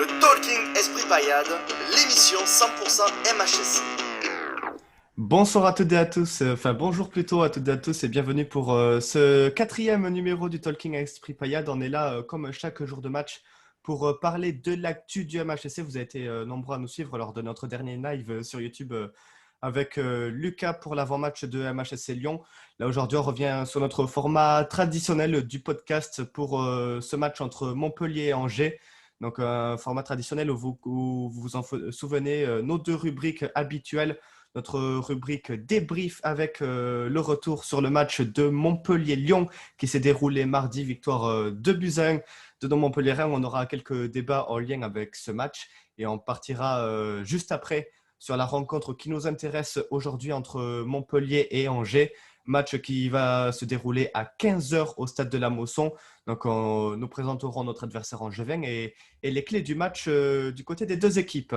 le Talking Esprit Payade, l'émission 100% MHSC. Bonsoir à toutes et à tous, bonjour plutôt à toutes et à tous et bienvenue pour ce quatrième numéro du Talking Esprit Payade. On est là comme chaque jour de match pour parler de l'actu du MHSC. Vous avez été nombreux à nous suivre lors de notre dernier live sur YouTube avec Lucas pour l'avant-match de MHSC Lyon. Là aujourd'hui on revient sur notre format traditionnel du podcast pour ce match entre Montpellier et Angers. Donc un format traditionnel où vous vous en souvenez, nos deux rubriques habituelles. Notre rubrique débrief avec le retour sur le match de Montpellier-Lyon qui s'est déroulé mardi, victoire 2-1 de nos Montpelliérains. On aura quelques débats en lien avec ce match et on partira juste après sur la rencontre qui nous intéresse aujourd'hui entre Montpellier et Angers. Match qui va se dérouler à 15h au stade de la Mosson. Donc, nous présenterons notre adversaire angevin et les clés du match du côté des deux équipes.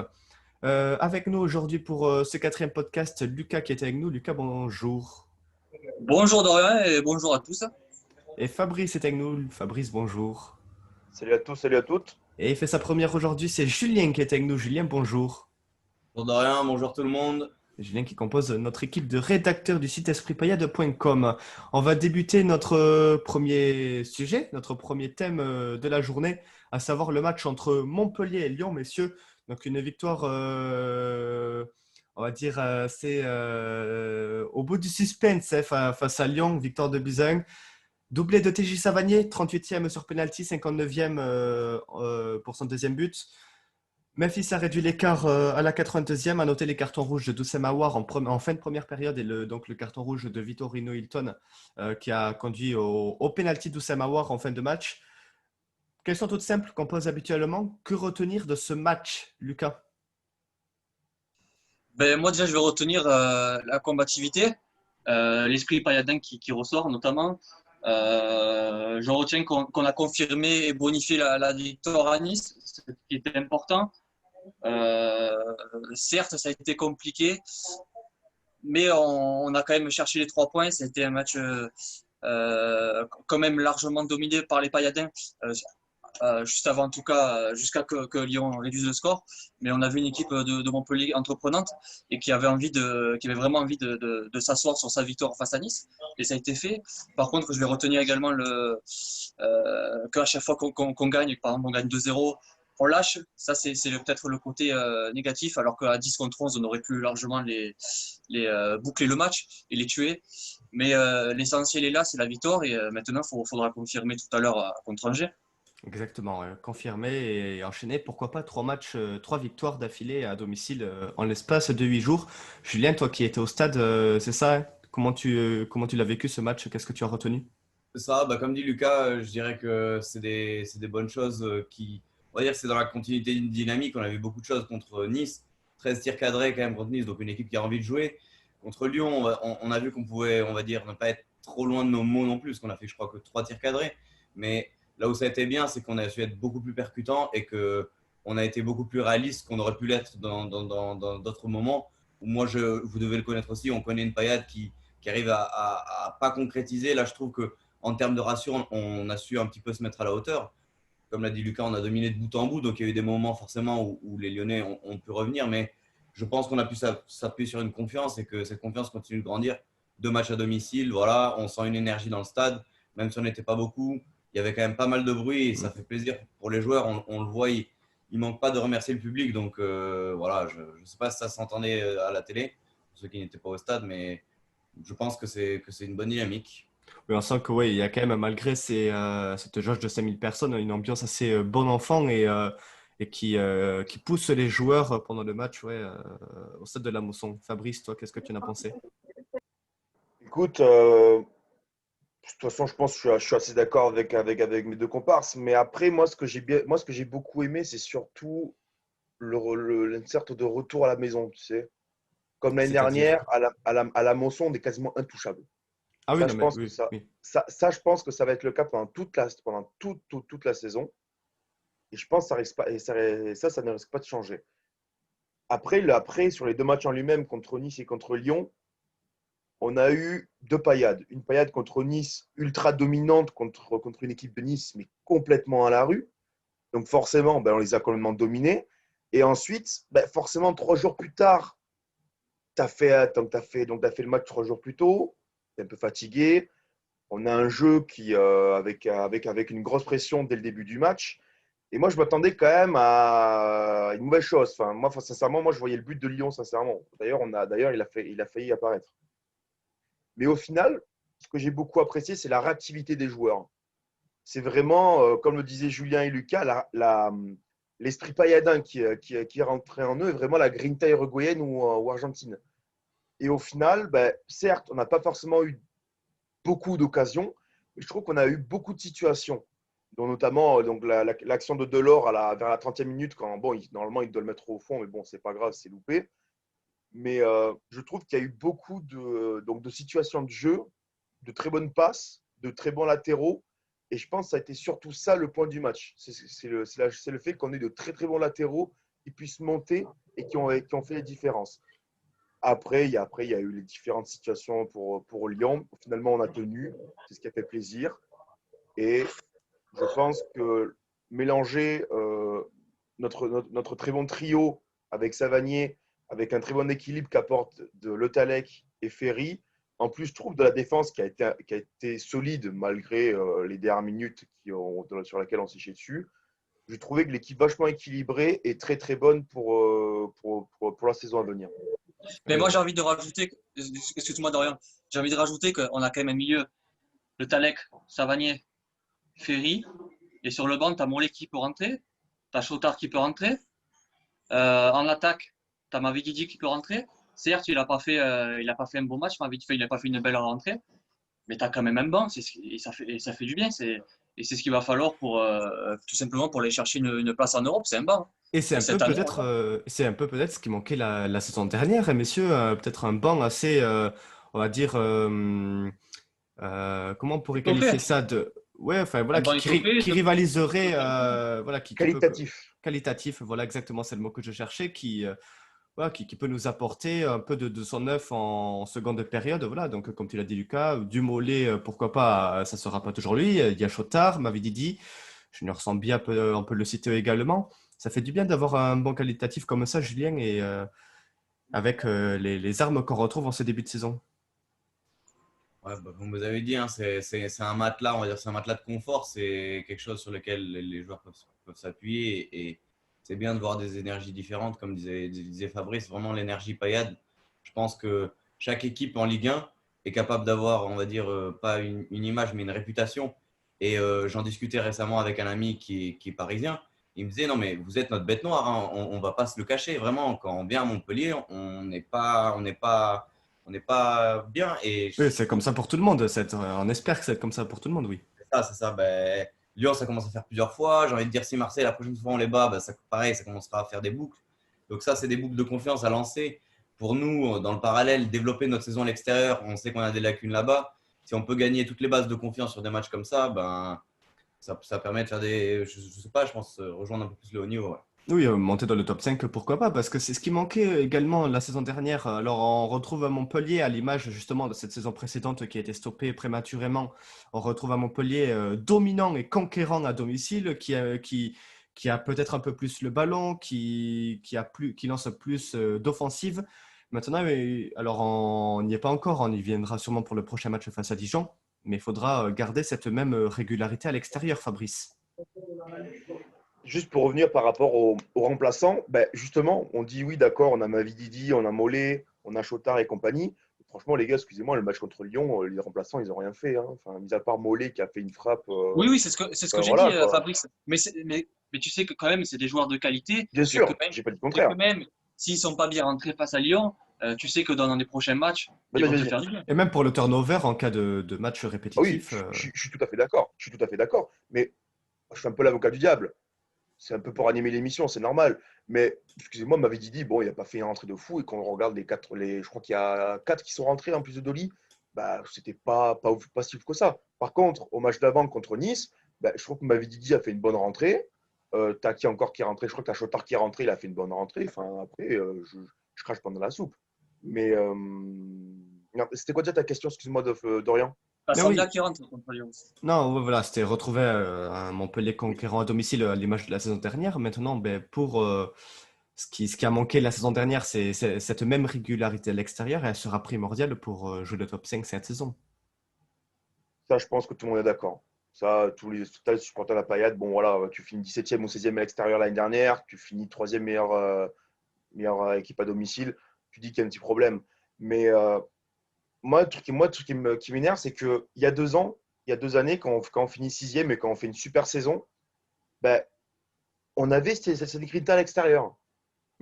Avec nous aujourd'hui pour ce quatrième podcast, Lucas qui est avec nous. Lucas, bonjour. Bonjour Dorian et bonjour à tous. Et Fabrice est avec nous. Fabrice, bonjour. Salut à tous, salut à toutes. Et il fait sa première aujourd'hui, c'est Julien qui est avec nous. Julien, bonjour. Bonjour Dorian, bonjour tout le monde. Julien qui compose notre équipe de rédacteurs du site espritpayade.com. On va débuter notre premier sujet, notre premier thème de la journée, à savoir le match entre Montpellier et Lyon, messieurs. Donc une victoire, on va dire, c'est au bout du suspense face à Lyon, victoire de Buzyn. Doublé de TJ Savanier, 38e sur penalty, 59e pour son deuxième but. Memphis a réduit l'écart à la 82e, a noté les cartons rouges de Doussem Aouar en fin de première période et donc le carton rouge de Vitorino Hilton qui a conduit au penalty Doussem Aouar en fin de match. Question toute simple qu'on pose habituellement. Que retenir de ce match, Lucas? Moi déjà je vais retenir la combativité, l'esprit payadin qui ressort notamment. Je retiens qu'on a confirmé et bonifié la victoire à Nice, ce qui était important. Certes, ça a été compliqué, mais on a quand même cherché les 3 points. C'était un match quand même largement dominé par les Payadins, juste avant en tout cas, jusqu'à que Lyon réduise le score. Mais on avait une équipe de Montpellier entreprenante et qui avait vraiment envie de s'asseoir sur sa victoire face à Nice. Et ça a été fait. Par contre, je vais retenir également qu'à chaque fois qu'on gagne, par exemple on gagne 2-0, on lâche. Ça, c'est peut-être le côté négatif, alors qu'à 10 contre 11, on aurait pu largement boucler le match et les tuer. Mais l'essentiel est là, c'est la victoire. Et maintenant, il faudra confirmer tout à l'heure contre Angers. Exactement, confirmé et enchaîné. Pourquoi pas 3 matchs, 3 victoires d'affilée à domicile en l'espace de 8 jours. Julien, toi qui étais au stade, c'est ça, hein? Comment tu l'as vécu ce match? Qu'est-ce que tu as retenu? C'est ça, comme dit Lucas, je dirais que c'est des bonnes choses on va dire que c'est dans la continuité d'une dynamique. On a vu beaucoup de choses contre Nice, 13 tirs cadrés quand même contre Nice, donc une équipe qui a envie de jouer. Contre Lyon, on a vu qu'on pouvait, on va dire, ne pas être trop loin de nos mots non plus, parce qu'on a fait, je crois, que 3 tirs cadrés. Mais là où ça a été bien, c'est qu'on a su être beaucoup plus percutant et qu'on a été beaucoup plus réaliste qu'on aurait pu l'être dans d'autres moments. Moi, vous devez le connaître aussi, on connaît une Payade qui arrive à pas concrétiser. Là, je trouve qu'en termes de ratio, on a su un petit peu se mettre à la hauteur. Comme l'a dit Lucas, on a dominé de bout en bout, donc il y a eu des moments forcément où les Lyonnais ont pu revenir, mais je pense qu'on a pu s'appuyer sur une confiance et que cette confiance continue de grandir. 2 matchs à domicile, voilà, on sent une énergie dans le stade, même si on n'était pas beaucoup. Il y avait quand même pas mal de bruit et ça fait plaisir pour les joueurs. On le voit, il manque pas de remercier le public, donc voilà, je ne sais pas si ça s'entendait à la télé, pour ceux qui n'étaient pas au stade, mais je pense que c'est une bonne dynamique. Oui, on sent que ouais, il y a quand même, malgré cette jauge de 5000 personnes, une ambiance assez bon enfant et qui pousse les joueurs pendant le match ouais, au stade de la Mosson. Fabrice, toi, qu'est-ce que tu en as pensé? Écoute, de toute façon, je pense que je suis assez d'accord avec mes deux comparses. Mais après, moi, ce que j'ai beaucoup aimé, c'est surtout une sorte de retour à la maison, tu sais. Comme l'année C'est-à-dire? dernière, à la Mosson, on est quasiment intouchable. Ah oui, Ça, non, je mais pense que oui, oui. ça, je pense que ça va être le cas pendant toute la saison. Et je pense que ça risque pas, et ça ne risque pas de changer. Après, sur les 2 matchs en lui-même, contre Nice et contre Lyon, on a eu 2 paillades. Une paillade contre Nice, ultra dominante contre une équipe de Nice, mais complètement à la rue. Donc forcément, on les a complètement dominés. Et ensuite, forcément, 3 jours plus tard, tu as fait le match 3 jours plus tôt, tu es un peu fatigué. On a un jeu avec une grosse pression dès le début du match. Et moi, je m'attendais quand même à une mauvaise chose. Enfin, moi, sincèrement, je voyais le but de Lyon, sincèrement. D'ailleurs, il a failli apparaître. Mais au final, ce que j'ai beaucoup apprécié, c'est la réactivité des joueurs. C'est vraiment, comme le disaient Julien et Lucas, l'esprit pailladin qui est rentré en eux est vraiment la grinta uruguayenne ou argentine. Et au final, certes, on n'a pas forcément eu beaucoup d'occasions, mais je trouve qu'on a eu beaucoup de situations, dont notamment l'action de Delors vers la 30e minute, quand normalement il doit le mettre au fond, mais bon, c'est pas grave, c'est loupé. Mais je trouve qu'il y a eu beaucoup de situations de jeu, de très bonnes passes, de très bons latéraux. Et je pense que ça a été surtout ça le point du match. C'est le fait qu'on ait de très très bons latéraux qui puissent monter et qui ont fait les différences. Après, il y a eu les différentes situations pour Lyon. Finalement, on a tenu. C'est ce qui a fait plaisir. Et je pense que mélanger notre très bon trio avec Savanier, avec un très bon équilibre qu'apporte de Le Tallec et Ferry, en plus, je trouve de la défense qui a été solide malgré les dernières minutes sur lesquelles on s'est chié dessus. Je trouvais que l'équipe vachement équilibrée est très très bonne pour la saison à venir. Mais moi, j'ai envie de rajouter, excuse-moi Dorian, j'ai envie de rajouter qu'on a quand même un milieu, le Talek, Savanier, Ferry, et sur le banc, tu as Mollet qui peut rentrer, tu as Chotard qui peut rentrer, en attaque, tu as Mavididi qui peut rentrer. Certes, il n'a pas fait un bon match, il n'a pas fait une belle rentrée, mais tu as quand même un banc, et ça fait du bien. Et c'est ce qu'il va falloir tout simplement pour aller chercher une place en Europe, c'est un banc. Et c'est un peu Cette année, peut-être ce qui manquait la saison dernière, hein, messieurs, peut-être un banc assez, on va dire, comment on pourrait étoffé. qualifier ça de, ouais, enfin voilà, Un banc étoffé, qui rivaliserait, voilà, qui peut Qualitatif. qualitatif, voilà exactement, c'est le mot que je cherchais, voilà, qui peut nous apporter un peu de son neuf en seconde période, voilà. Donc comme tu l'as dit Lucas, Dumollet, pourquoi pas, ça sera pas toujours lui. Il y a Chotard, Mavididi, Junior Sambia on peut le citer également. Ça fait du bien d'avoir un bon qualitatif comme ça, Julien, et avec les armes qu'on retrouve en ce début de saison. Ouais, comme vous avez dit, hein, c'est un matelas, on va dire, c'est un matelas de confort. C'est quelque chose sur lequel les joueurs peuvent s'appuyer. Et c'est bien de voir des énergies différentes, comme disait Fabrice, vraiment l'énergie paillade. Je pense que chaque équipe en Ligue 1 est capable d'avoir, on va dire, pas une image, mais une réputation. Et j'en discutais récemment avec un ami qui est parisien. Il me disait, non, mais vous êtes notre bête noire, hein. On ne va pas se le cacher. Vraiment, quand on vient à Montpellier, on n'est pas bien. Et Oui, c'est comme ça pour tout le monde. On espère que c'est comme ça pour tout le monde, oui. c'est ça. Ben, Lyon, ça commence à faire plusieurs fois. J'ai envie de dire, si Marseille, la prochaine fois on les bat, ben, pareil, ça commencera à faire des boucles. Donc ça, c'est des boucles de confiance à lancer. Pour nous, dans le parallèle, développer notre saison à l'extérieur, on sait qu'on a des lacunes là-bas. Si on peut gagner toutes les bases de confiance sur des matchs comme ça, ben, ça permet de faire je sais pas, je pense, rejoindre un peu plus le haut niveau. Ouais. Oui, monter dans le top 5, pourquoi pas, parce que c'est ce qui manquait également la saison dernière. Alors, on retrouve à Montpellier, à l'image justement de cette saison précédente qui a été stoppée prématurément, on retrouve à Montpellier dominant et conquérant à domicile, qui a peut-être un peu plus le ballon, qui lance plus d'offensive. Maintenant, alors on n'y est pas encore, on y viendra sûrement pour le prochain match face à Dijon, mais il faudra garder cette même régularité à l'extérieur, Fabrice. Juste pour revenir par rapport aux remplaçants, justement, on dit oui, d'accord, on a Mavididi, on a Mollet, on a Chotard et compagnie. Franchement, les gars, excusez-moi, le match contre Lyon, les remplaçants, ils n'ont rien fait. Hein. Enfin, mis à part Mollet qui a fait une frappe. Oui, c'est ce que j'ai voilà, dit, quoi. Fabrice. Mais tu sais que quand même, c'est des joueurs de qualité. Bien Et sûr, que même, j'ai pas dit le et contraire. que même s'ils ne sont pas bien rentrés face à Lyon, tu sais que dans les prochains matchs, ils vont te faire du bien. Et même pour le turnover en cas de match Ah oui, répétitif. je suis tout à fait d'accord. Je suis tout à fait d'accord. Mais je suis un peu l'avocat du diable. C'est un peu pour animer l'émission, c'est normal. Mais excusez-moi, m'avait dit, bon, il n'a pas fait une rentrée de fou. Et quand on regarde je crois qu'il y a 4 qui sont rentrés en plus de Dolly, c'était pas si ouf que ça. Par contre, au match d'avant contre Nice, je trouve que Mavididi a fait une bonne rentrée. T'as qui encore qui est rentré? Je crois que t'as Chotard qui est rentré, il a fait une bonne rentrée. Enfin, après, je crache pendant la soupe. Mais non, c'était quoi déjà ta question, excuse-moi, Dorian? Ça Mais sent oui. bien qu'il rentre contre Lyon aussi. Non, ouais, voilà, c'était retrouver un Montpellier conquérant à domicile à l'image de la saison dernière. Maintenant, ben, pour ce qui a manqué la saison dernière, c'est cette même régularité à l'extérieur et elle sera primordiale pour jouer le top 5 cette saison. Ça, je pense que tout le monde est d'accord. Ça, tous les supporters de la Payade, bon voilà, tu finis 17e ou 16e à l'extérieur l'année dernière, tu finis 3e meilleure équipe à domicile, tu dis qu'il y a un petit problème. Mais le truc qui m'énerve, c'est qu'il y a 2 ans, il y a 2 années, quand on finit 6e et quand on fait une super saison, ben, on avait cette grinta à l'extérieur.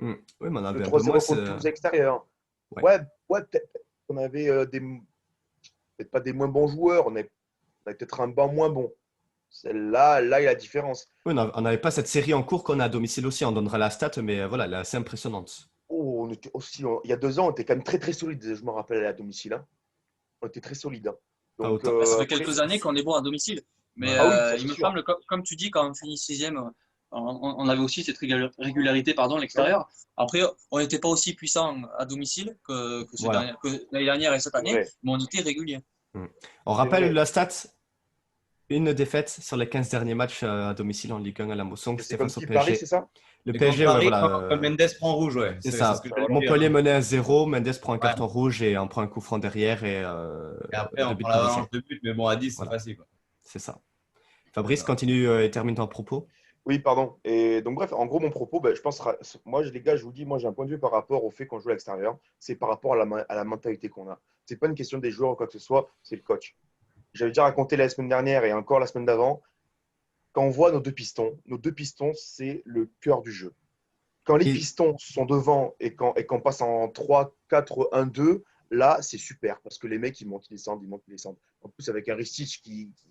Oui, mais on Le avait un peu moins 3-0 ce... contre Toulouse à l'extérieur. Ouais. Ouais, peut-être qu'on avait peut-être pas des moins bons joueurs, on avait peut-être un banc moins bon. Là, il y a la différence. Oui, on n'avait pas cette série en cours qu'on a à domicile aussi. On donnera la stat, mais voilà, elle est assez impressionnante. Oh, on était aussi, il y a 2 ans, on était quand même très très solide. Je me rappelle à domicile, hein. On était très solide, hein. Pas Donc autant. Ça fait après, quelques années qu'on est bon à domicile. Mais Ouais. ah oui, ça c'est il me sûr. semble, comme tu dis, quand on finit 6e, on avait aussi cette régularité pardon, à Ah oui, l'extérieur. Après, on n'était pas aussi puissant à domicile Voilà. que l'année dernière et cette c'est année, vrai, mais on était régulier. Mm. On c'est rappelle vrai. la stat, une défaite sur les 15 derniers matchs à domicile en Ligue 1 à la Mosson, Et c'est c'était contre face au qui Paris, c'est PSG. ça? Le Et contre PSG, ouais, Paris, voilà. quand Mendes prend rouge, ouais. C'est C'est ce ça. que Ah, j'allais voilà. dire. Montpellier menait à 0, Mendes prend un Ouais. carton rouge et en prend un coup franc derrière Et après, deux on buts prend parisiens. l'avalanche de buts, mais bon, à 10, c'est Voilà, facile, quoi. c'est ça. Fabrice, Voilà. continue et termine ton propos. Oui, pardon. Et donc, bref, en gros, mon propos, ben, je pense, moi, les gars, je vous dis, moi, j'ai un point de vue par rapport au fait qu'on joue à l'extérieur. C'est par rapport à la mentalité qu'on a. C'est pas une question des joueurs ou quoi que ce soit, c'est le coach. J'avais déjà raconté la semaine dernière et encore la semaine d'avant. Quand on voit nos deux pistons, c'est le cœur du jeu. Quand les Et pistons sont devant et qu'on passe en 3-4-1-2, là, c'est super parce que les mecs, ils montent, ils descendent, ils montent, ils descendent. En plus, avec un Ristich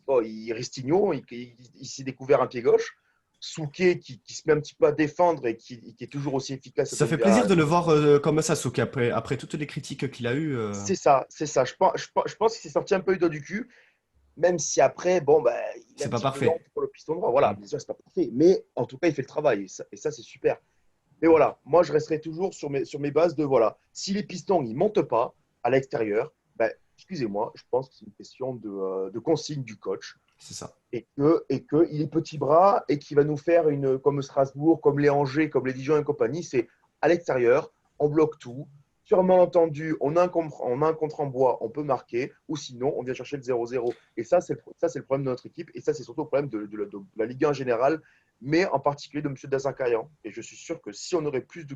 Ristigno, il s'est découvert un pied gauche. Souquet qui se met un petit peu à défendre et qui est toujours aussi efficace ça fait plaisir à de le domicile. voir comme ça, Souké, après toutes les critiques qu'il a eues. C'est ça, c'est ça. Je pense qu'il s'est sorti un peu les doigts du cul, même si après, bon, bah, il est C'est un pas petit peu lent parfait. pour le piston droit. Voilà, Mm. bien sûr, c'est pas parfait. Mais en tout cas, il fait le travail et ça c'est super. Mais voilà, moi, je resterai toujours sur mes bases de voilà. Si les pistons ils montent pas à l'extérieur, ben, excusez-moi, je pense que c'est une question de consigne du coach C'est ça. et que il est petit bras et qu'il va nous faire une comme Strasbourg, comme les Angers, comme les Dijon et compagnie. C'est à l'extérieur, on bloque tout. Sur un malentendu, on a un contre en bois, on peut marquer, ou sinon on vient chercher le 0-0. Et ça, c'est le problème de notre équipe, et ça, c'est surtout le problème de la Ligue 1 en général, mais en particulier de M. Dazakarian. Et je suis sûr que si on aurait plus de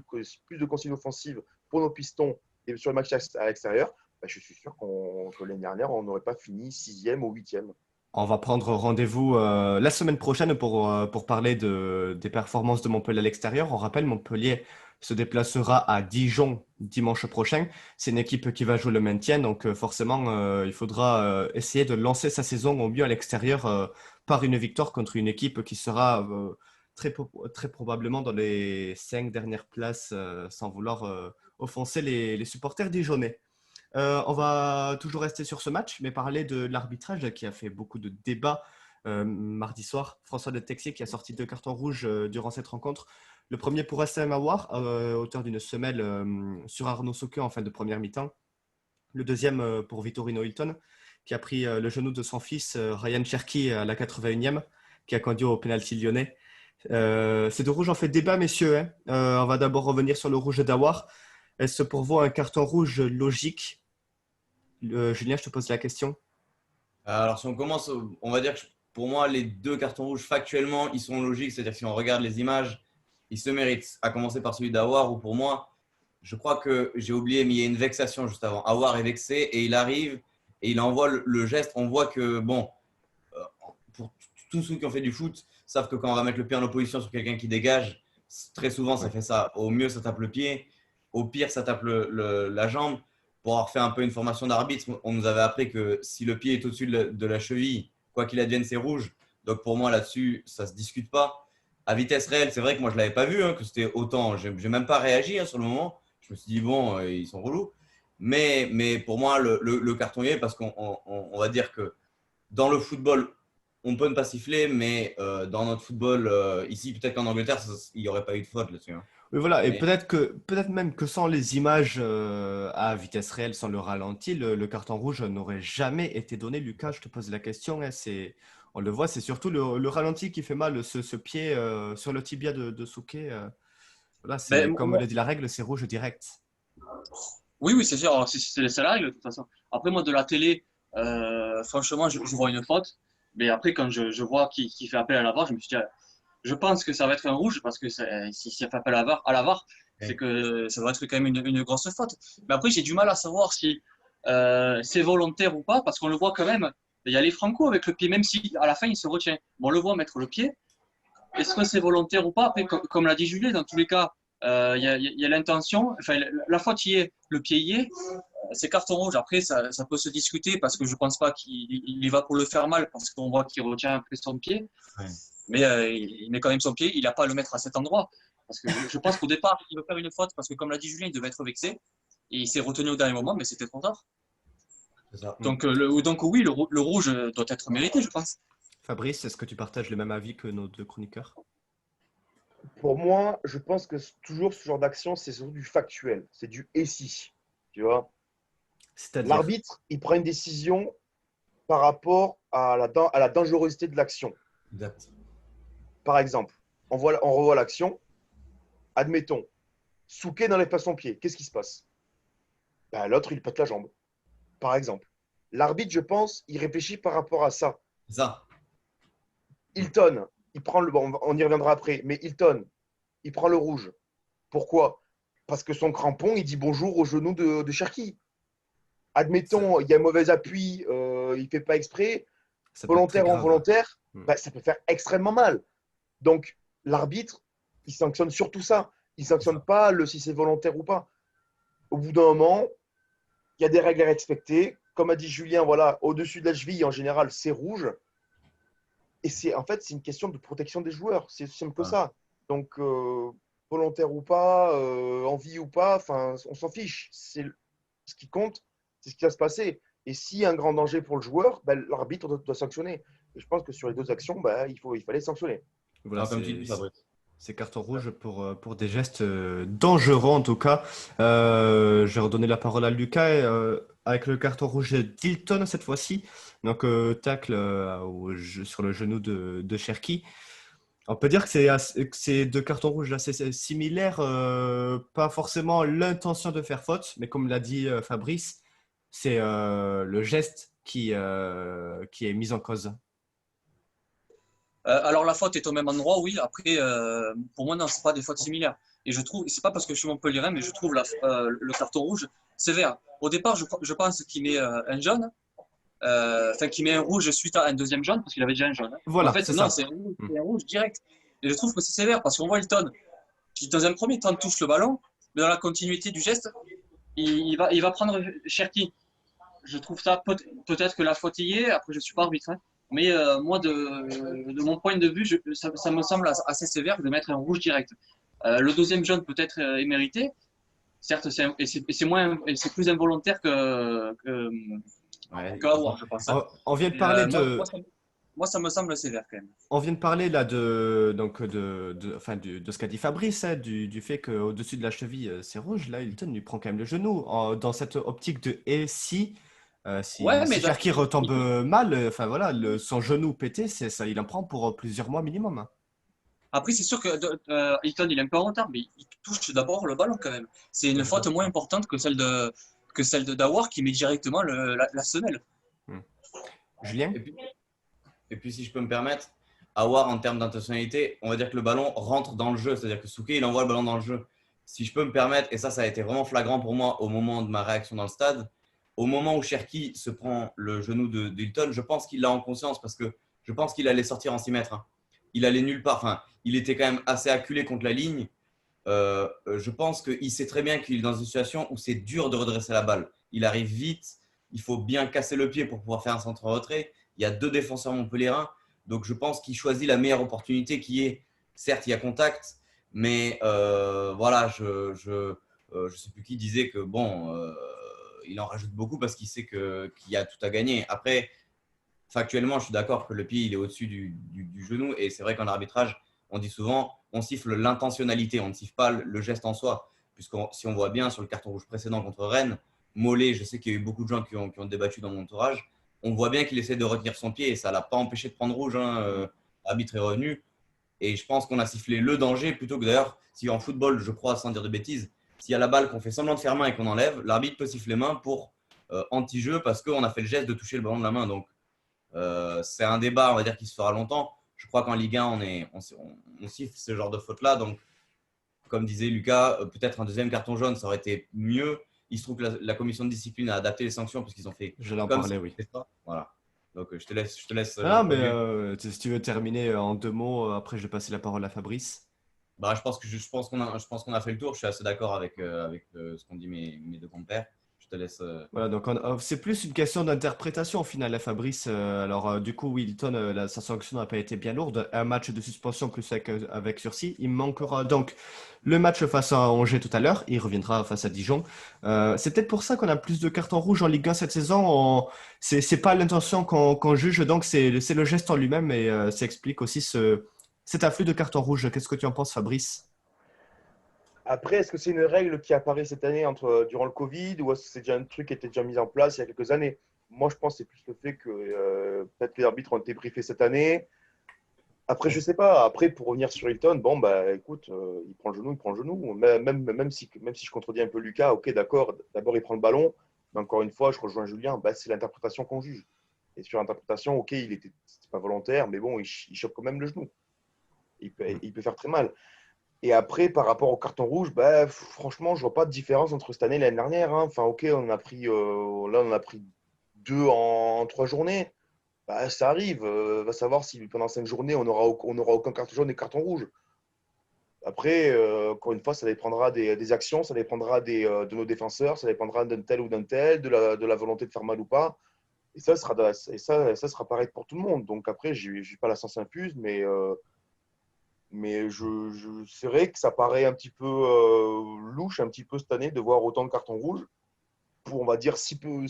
consignes offensives pour nos pistons et sur le match à l'extérieur, bah, je suis sûr que l'année dernière, on n'aurait pas fini 6e ou 8e. On va prendre rendez-vous la semaine prochaine pour parler des performances de Montpellier à l'extérieur. On rappelle, Montpellier se déplacera à Dijon dimanche prochain. C'est une équipe qui va jouer le maintien, donc forcément, il faudra essayer de lancer sa saison au mieux à l'extérieur par une victoire contre une équipe qui sera très probablement dans les 5 dernières places, sans vouloir offenser les supporters dijonnais. On va toujours rester sur ce match, mais parler de l'arbitrage qui a fait beaucoup de débats mardi soir. François de Texier qui a sorti 2 cartons rouges durant cette rencontre. Le premier pour Assem Aouar, auteur d'une semelle sur Arnaud Soquet en fin de première mi-temps. Le deuxième pour Vitorino Hilton, qui a pris le genou de son fils Ryan Cherki à la 81e, qui a conduit au pénalty lyonnais. Ces 2 rouges ont fait débat, messieurs, hein. On va d'abord revenir sur le rouge d'Aouar. Est-ce pour vous un carton rouge logique? Julien, je te pose la question. Alors, si on commence, on va dire que pour moi, les 2 cartons rouges, factuellement, ils sont logiques. C'est-à-dire que si on regarde les images, ils se méritent. À commencer par celui d'Aouar, où pour moi, je crois que j'ai oublié, mais il y a une vexation juste avant. Aouar est vexé et il arrive et il envoie le geste. On voit que, bon, pour tous ceux qui ont fait du foot, savent que quand on va mettre le pied en opposition sur quelqu'un qui dégage, très souvent, ça Ouais. fait ça. Au mieux, ça tape le pied. Au pire, ça tape la jambe. Pour avoir fait un peu une formation d'arbitre, on nous avait appris que si le pied est au-dessus de la cheville, quoi qu'il advienne, c'est rouge. Donc pour moi, là-dessus, ça ne se discute pas. À vitesse réelle, c'est vrai que moi, je ne l'avais pas vu, hein, que c'était autant. Je n'ai même pas réagi sur le moment. Je me suis dit, bon, ils sont relous. Mais pour moi, le carton y est parce qu'on va dire que dans le football, on peut ne pas siffler, mais dans notre football, ici, peut-être qu'en Angleterre, il n'y aurait pas eu de faute là-dessus. Hein. Oui, voilà, et Mais peut-être même que sans les images à vitesse réelle, sans le ralenti, le carton rouge n'aurait jamais été donné. Lucas, je te pose la question, hein, on le voit, c'est surtout le ralenti qui fait mal, ce pied sur le tibia de Souquet. Voilà, Ben, comme le dit la règle, c'est rouge direct. oui, oui, c'est sûr. Alors, c'est la règle, de toute façon. Après, moi, de la télé, franchement, je vois une faute. Mais après, quand je vois qui fait appel à la VAR, je me suis dit, je pense que ça va être un rouge parce que si ça fait appel à la VAR, c'est ouais. que ça doit être quand même une grosse faute. Mais après, j'ai du mal à savoir si c'est volontaire ou pas parce qu'on le voit quand même. Il y a les Franco avec le pied, même si à la fin il se retient. Bon, on le voit mettre le pied. Est-ce que c'est volontaire ou pas? Après, comme l'a dit Julien, dans tous les cas, il y a l'intention. Enfin, la faute y est, le pied y est. C'est carton rouge. Après, ça peut se discuter parce que je pense pas qu'il y va pour le faire mal parce qu'on voit qu'il retient un peu son pied. Ouais. Mais il met quand même son pied. Il n'a pas à le mettre à cet endroit. Parce que je pense qu'au départ, il veut faire une faute parce que, comme l'a dit Julien, il devait être vexé. Et il s'est retenu au dernier moment, mais c'était trop tard. C'est ça. Donc oui, le rouge doit être mérité, je pense. Fabrice, est-ce que tu partages le même avis que nos deux chroniqueurs? Pour moi, je pense que toujours ce genre d'action, c'est surtout du factuel. C'est du et si. Tu vois, C'est-à-dire, l'arbitre, il prend une décision par rapport à la dangerosité de l'action. Exact. Par exemple, on revoit l'action. Admettons, Souquet n'enlève pas son pied. Qu'est-ce qui se passe? Ben, l'autre, il pète la jambe. Par exemple. L'arbitre, je pense, il réfléchit par rapport à ça. C'est ça. Hilton, il prend le. Bon, on y reviendra après, mais Hilton, il prend le rouge. Pourquoi? Parce que son crampon, il dit bonjour au genou de Cherki. Admettons, il y a un mauvais appui, il ne fait pas exprès, ça peut être très volontaire ou grave. involontaire, Hmm. ben, ça peut faire extrêmement mal. Donc, l'arbitre, il sanctionne surtout ça. Il ne sanctionne pas si c'est volontaire ou pas. Au bout d'un moment, il y a des règles à respecter. Comme a dit Julien, voilà, au-dessus de la cheville, en général, c'est rouge. Et en fait, c'est une question de protection des joueurs. C'est aussi simple que Ouais. ça. Donc, volontaire ou pas, envie ou pas, on s'en fiche. Ce qui compte, c'est ce qui va se passer. Et s'il y a un grand danger pour le joueur, ben, l'arbitre doit sanctionner. Et je pense que sur les deux actions, ben, il fallait sanctionner. Voilà, Comme tu dis, Fabrice. c'est carton rouge pour des gestes dangereux en tout cas. Je vais redonner la parole à Lucas avec le carton rouge d'Hilton cette fois-ci. Donc tacle sur le genou de Cherki. On peut dire que c'est deux cartons rouges assez similaires. Pas forcément l'intention de faire faute, mais comme l'a dit Fabrice, c'est le geste qui est mis en cause. Alors la faute est au même endroit, oui. Après, pour moi, non, c'est pas des fautes similaires. Et je trouve, c'est pas parce que je suis Montpellierin, mais je trouve le carton rouge sévère. Au départ, je pense qu'il met un jaune, enfin qu'il met un rouge suite à un deuxième jaune parce qu'il avait déjà un jaune. Hein. Mais en Voilà, fait, c'est non, ça. c'est un rouge direct. Et je trouve que c'est sévère parce qu'on voit Hilton qui, dans un premier temps, touche le ballon, mais dans la continuité du geste, il va prendre Cherki. Je trouve ça peut-être que la faute y est. Après, je suis pas arbitre. Hein. Mais moi, de mon point de vue, ça me semble assez sévère de mettre un rouge direct. Le deuxième jaune peut-être est mérité. Certes, c'est plus involontaire Ouais, qu'Awar, je pense. On vient de Mais, parler moi, ça me semble sévère quand même. on vient de parler là enfin, de ce qu'a dit Fabrice, hein, du fait qu'au-dessus de la cheville, c'est rouge. Là, Hilton lui prend quand même le genou. Dans cette optique de et Ouais, si mais Cherki retombe mal, enfin voilà, son genou pété, ça, il en prend pour plusieurs mois minimum. Hein. après, c'est sûr que Hilton, il est un peu en retard, mais il touche d'abord le ballon quand même. C'est une faute moins importante que celle de Dawar qui met directement la semelle. Julien? Et puis, si je peux me permettre, Awar, en termes d'intentionnalité, on va dire que le ballon rentre dans le jeu. C'est-à-dire que Souquet, il envoie le ballon dans le jeu. Si je peux me permettre, et ça a été vraiment flagrant pour moi au moment de ma réaction dans le stade, au moment où Cherki se prend le genou de Hilton, je pense qu'il l'a en conscience parce que je pense qu'il allait sortir en 6 mètres. Hein. Il allait nulle part. Enfin, il était quand même assez acculé contre la ligne. Je pense qu'il sait très bien qu'il est dans une situation où c'est dur de redresser la balle. Il arrive vite, il faut bien casser le pied pour pouvoir faire un centre-retrait. Il y a 2 défenseurs montpelliérains, donc je pense qu'il choisit la meilleure opportunité qui est, certes, il y a contact, mais voilà, je sais plus qui disait que bon, il en rajoute beaucoup parce qu'il sait qu'il y a tout à gagner. Après, factuellement, je suis d'accord que le pied il est au-dessus du genou. Et c'est vrai qu'en arbitrage, on dit souvent, on siffle l'intentionnalité, on ne siffle pas le geste en soi. Puisque si on voit bien sur le carton rouge précédent contre Rennes, Mollet, je sais qu'il y a eu beaucoup de gens qui ont débattu dans mon entourage. On voit bien qu'il essaie de retenir son pied et ça ne l'a pas empêché de prendre rouge. L'arbitre est revenu. Et je pense qu'on a sifflé le danger plutôt que d'ailleurs, si en football, je crois, sans dire de bêtises, s'il y a la balle qu'on fait semblant de faire main et qu'on enlève, l'arbitre peut siffler main pour anti-jeu parce qu'on a fait le geste de toucher le ballon de la main. Donc, c'est un débat, on va dire, qui se fera longtemps. Je crois qu'en Ligue 1, on siffle ce genre de faute-là. Donc, comme disait Lucas, peut-être un deuxième carton jaune, ça aurait été mieux. Il se trouve que la commission de discipline a adapté les sanctions parce qu'ils ont fait Je l'en comme parlais, ça. oui. Voilà. Donc, je te laisse Ah, mais introduire. si tu veux terminer en 2 mots, après je vais passer la parole à Fabrice. Bah, je pense qu'on a fait le tour. Je suis assez d'accord avec ce qu'ont dit mes deux compères. Je te laisse. Voilà, donc c'est plus une question d'interprétation au final, hein, Fabrice. Alors, du coup, Wilton, sa sanction n'a pas été bien lourde. Un match de suspension plus avec sursis. Il manquera donc le match face à Angers tout à l'heure. Il reviendra face à Dijon. C'est peut-être pour ça qu'on a plus de cartons rouges en Ligue 1 cette saison. C'est pas l'intention qu'on juge, donc c'est le geste en lui-même et ça explique aussi cet afflux de cartons rouges. Qu'est-ce que tu en penses, Fabrice? Après, est-ce que c'est une règle qui apparaît cette année durant le Covid ou est-ce que c'est déjà un truc qui était déjà mis en place il y a quelques années? Moi, je pense que c'est plus le fait que peut-être les arbitres ont été briefés cette année. Après, je sais pas. Après, pour revenir sur Hilton, bon, bah, écoute, il prend le genou, il prend le genou. Même si je contredis un peu Lucas, ok, d'accord, d'abord il prend le ballon. Mais encore une fois, je rejoins Julien, bah, c'est l'interprétation qu'on juge. Et sur l'interprétation, ok, c'était pas volontaire, mais bon, il chope quand même le genou. Il peut faire très mal. Et après, par rapport au carton rouge, bah, franchement, je vois pas de différence entre cette année et l'année dernière, hein. Enfin, ok, là, on a pris deux en 3 journées. Bah, ça arrive. Va savoir si pendant 5 journées, on aura aucun carton jaune et carton rouge. Après, encore une fois, ça dépendra des actions, ça dépendra de nos défenseurs, ça dépendra d'un tel ou d'un tel, de la volonté de faire mal ou pas. Et ça sera pareil pour tout le monde. Donc après, je n'ai pas la sens infuse, mais c'est vrai que ça paraît un petit peu louche, un petit peu cette année, de voir autant de cartons rouges pour, on va dire, si peu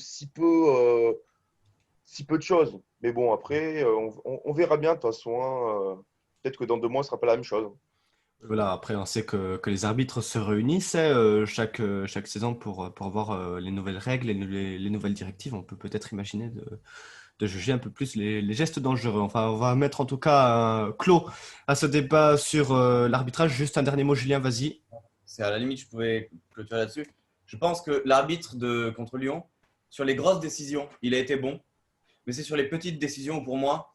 de choses. Mais bon, après, on verra bien de toute façon, hein. Peut-être que dans 2 mois, ce sera pas la même chose. Voilà, après, on sait que les arbitres se réunissent chaque saison pour voir les nouvelles règles et les nouvelles directives. On peut peut-être imaginer de juger un peu plus les gestes dangereux. Enfin, on va mettre en tout cas un clos à ce débat sur l'arbitrage. Juste un dernier mot, Julien, vas-y. C'est à la limite, je pouvais clôturer là-dessus. Je pense que l'arbitre contre Lyon, sur les grosses décisions, il a été bon. Mais c'est sur les petites décisions où, pour moi,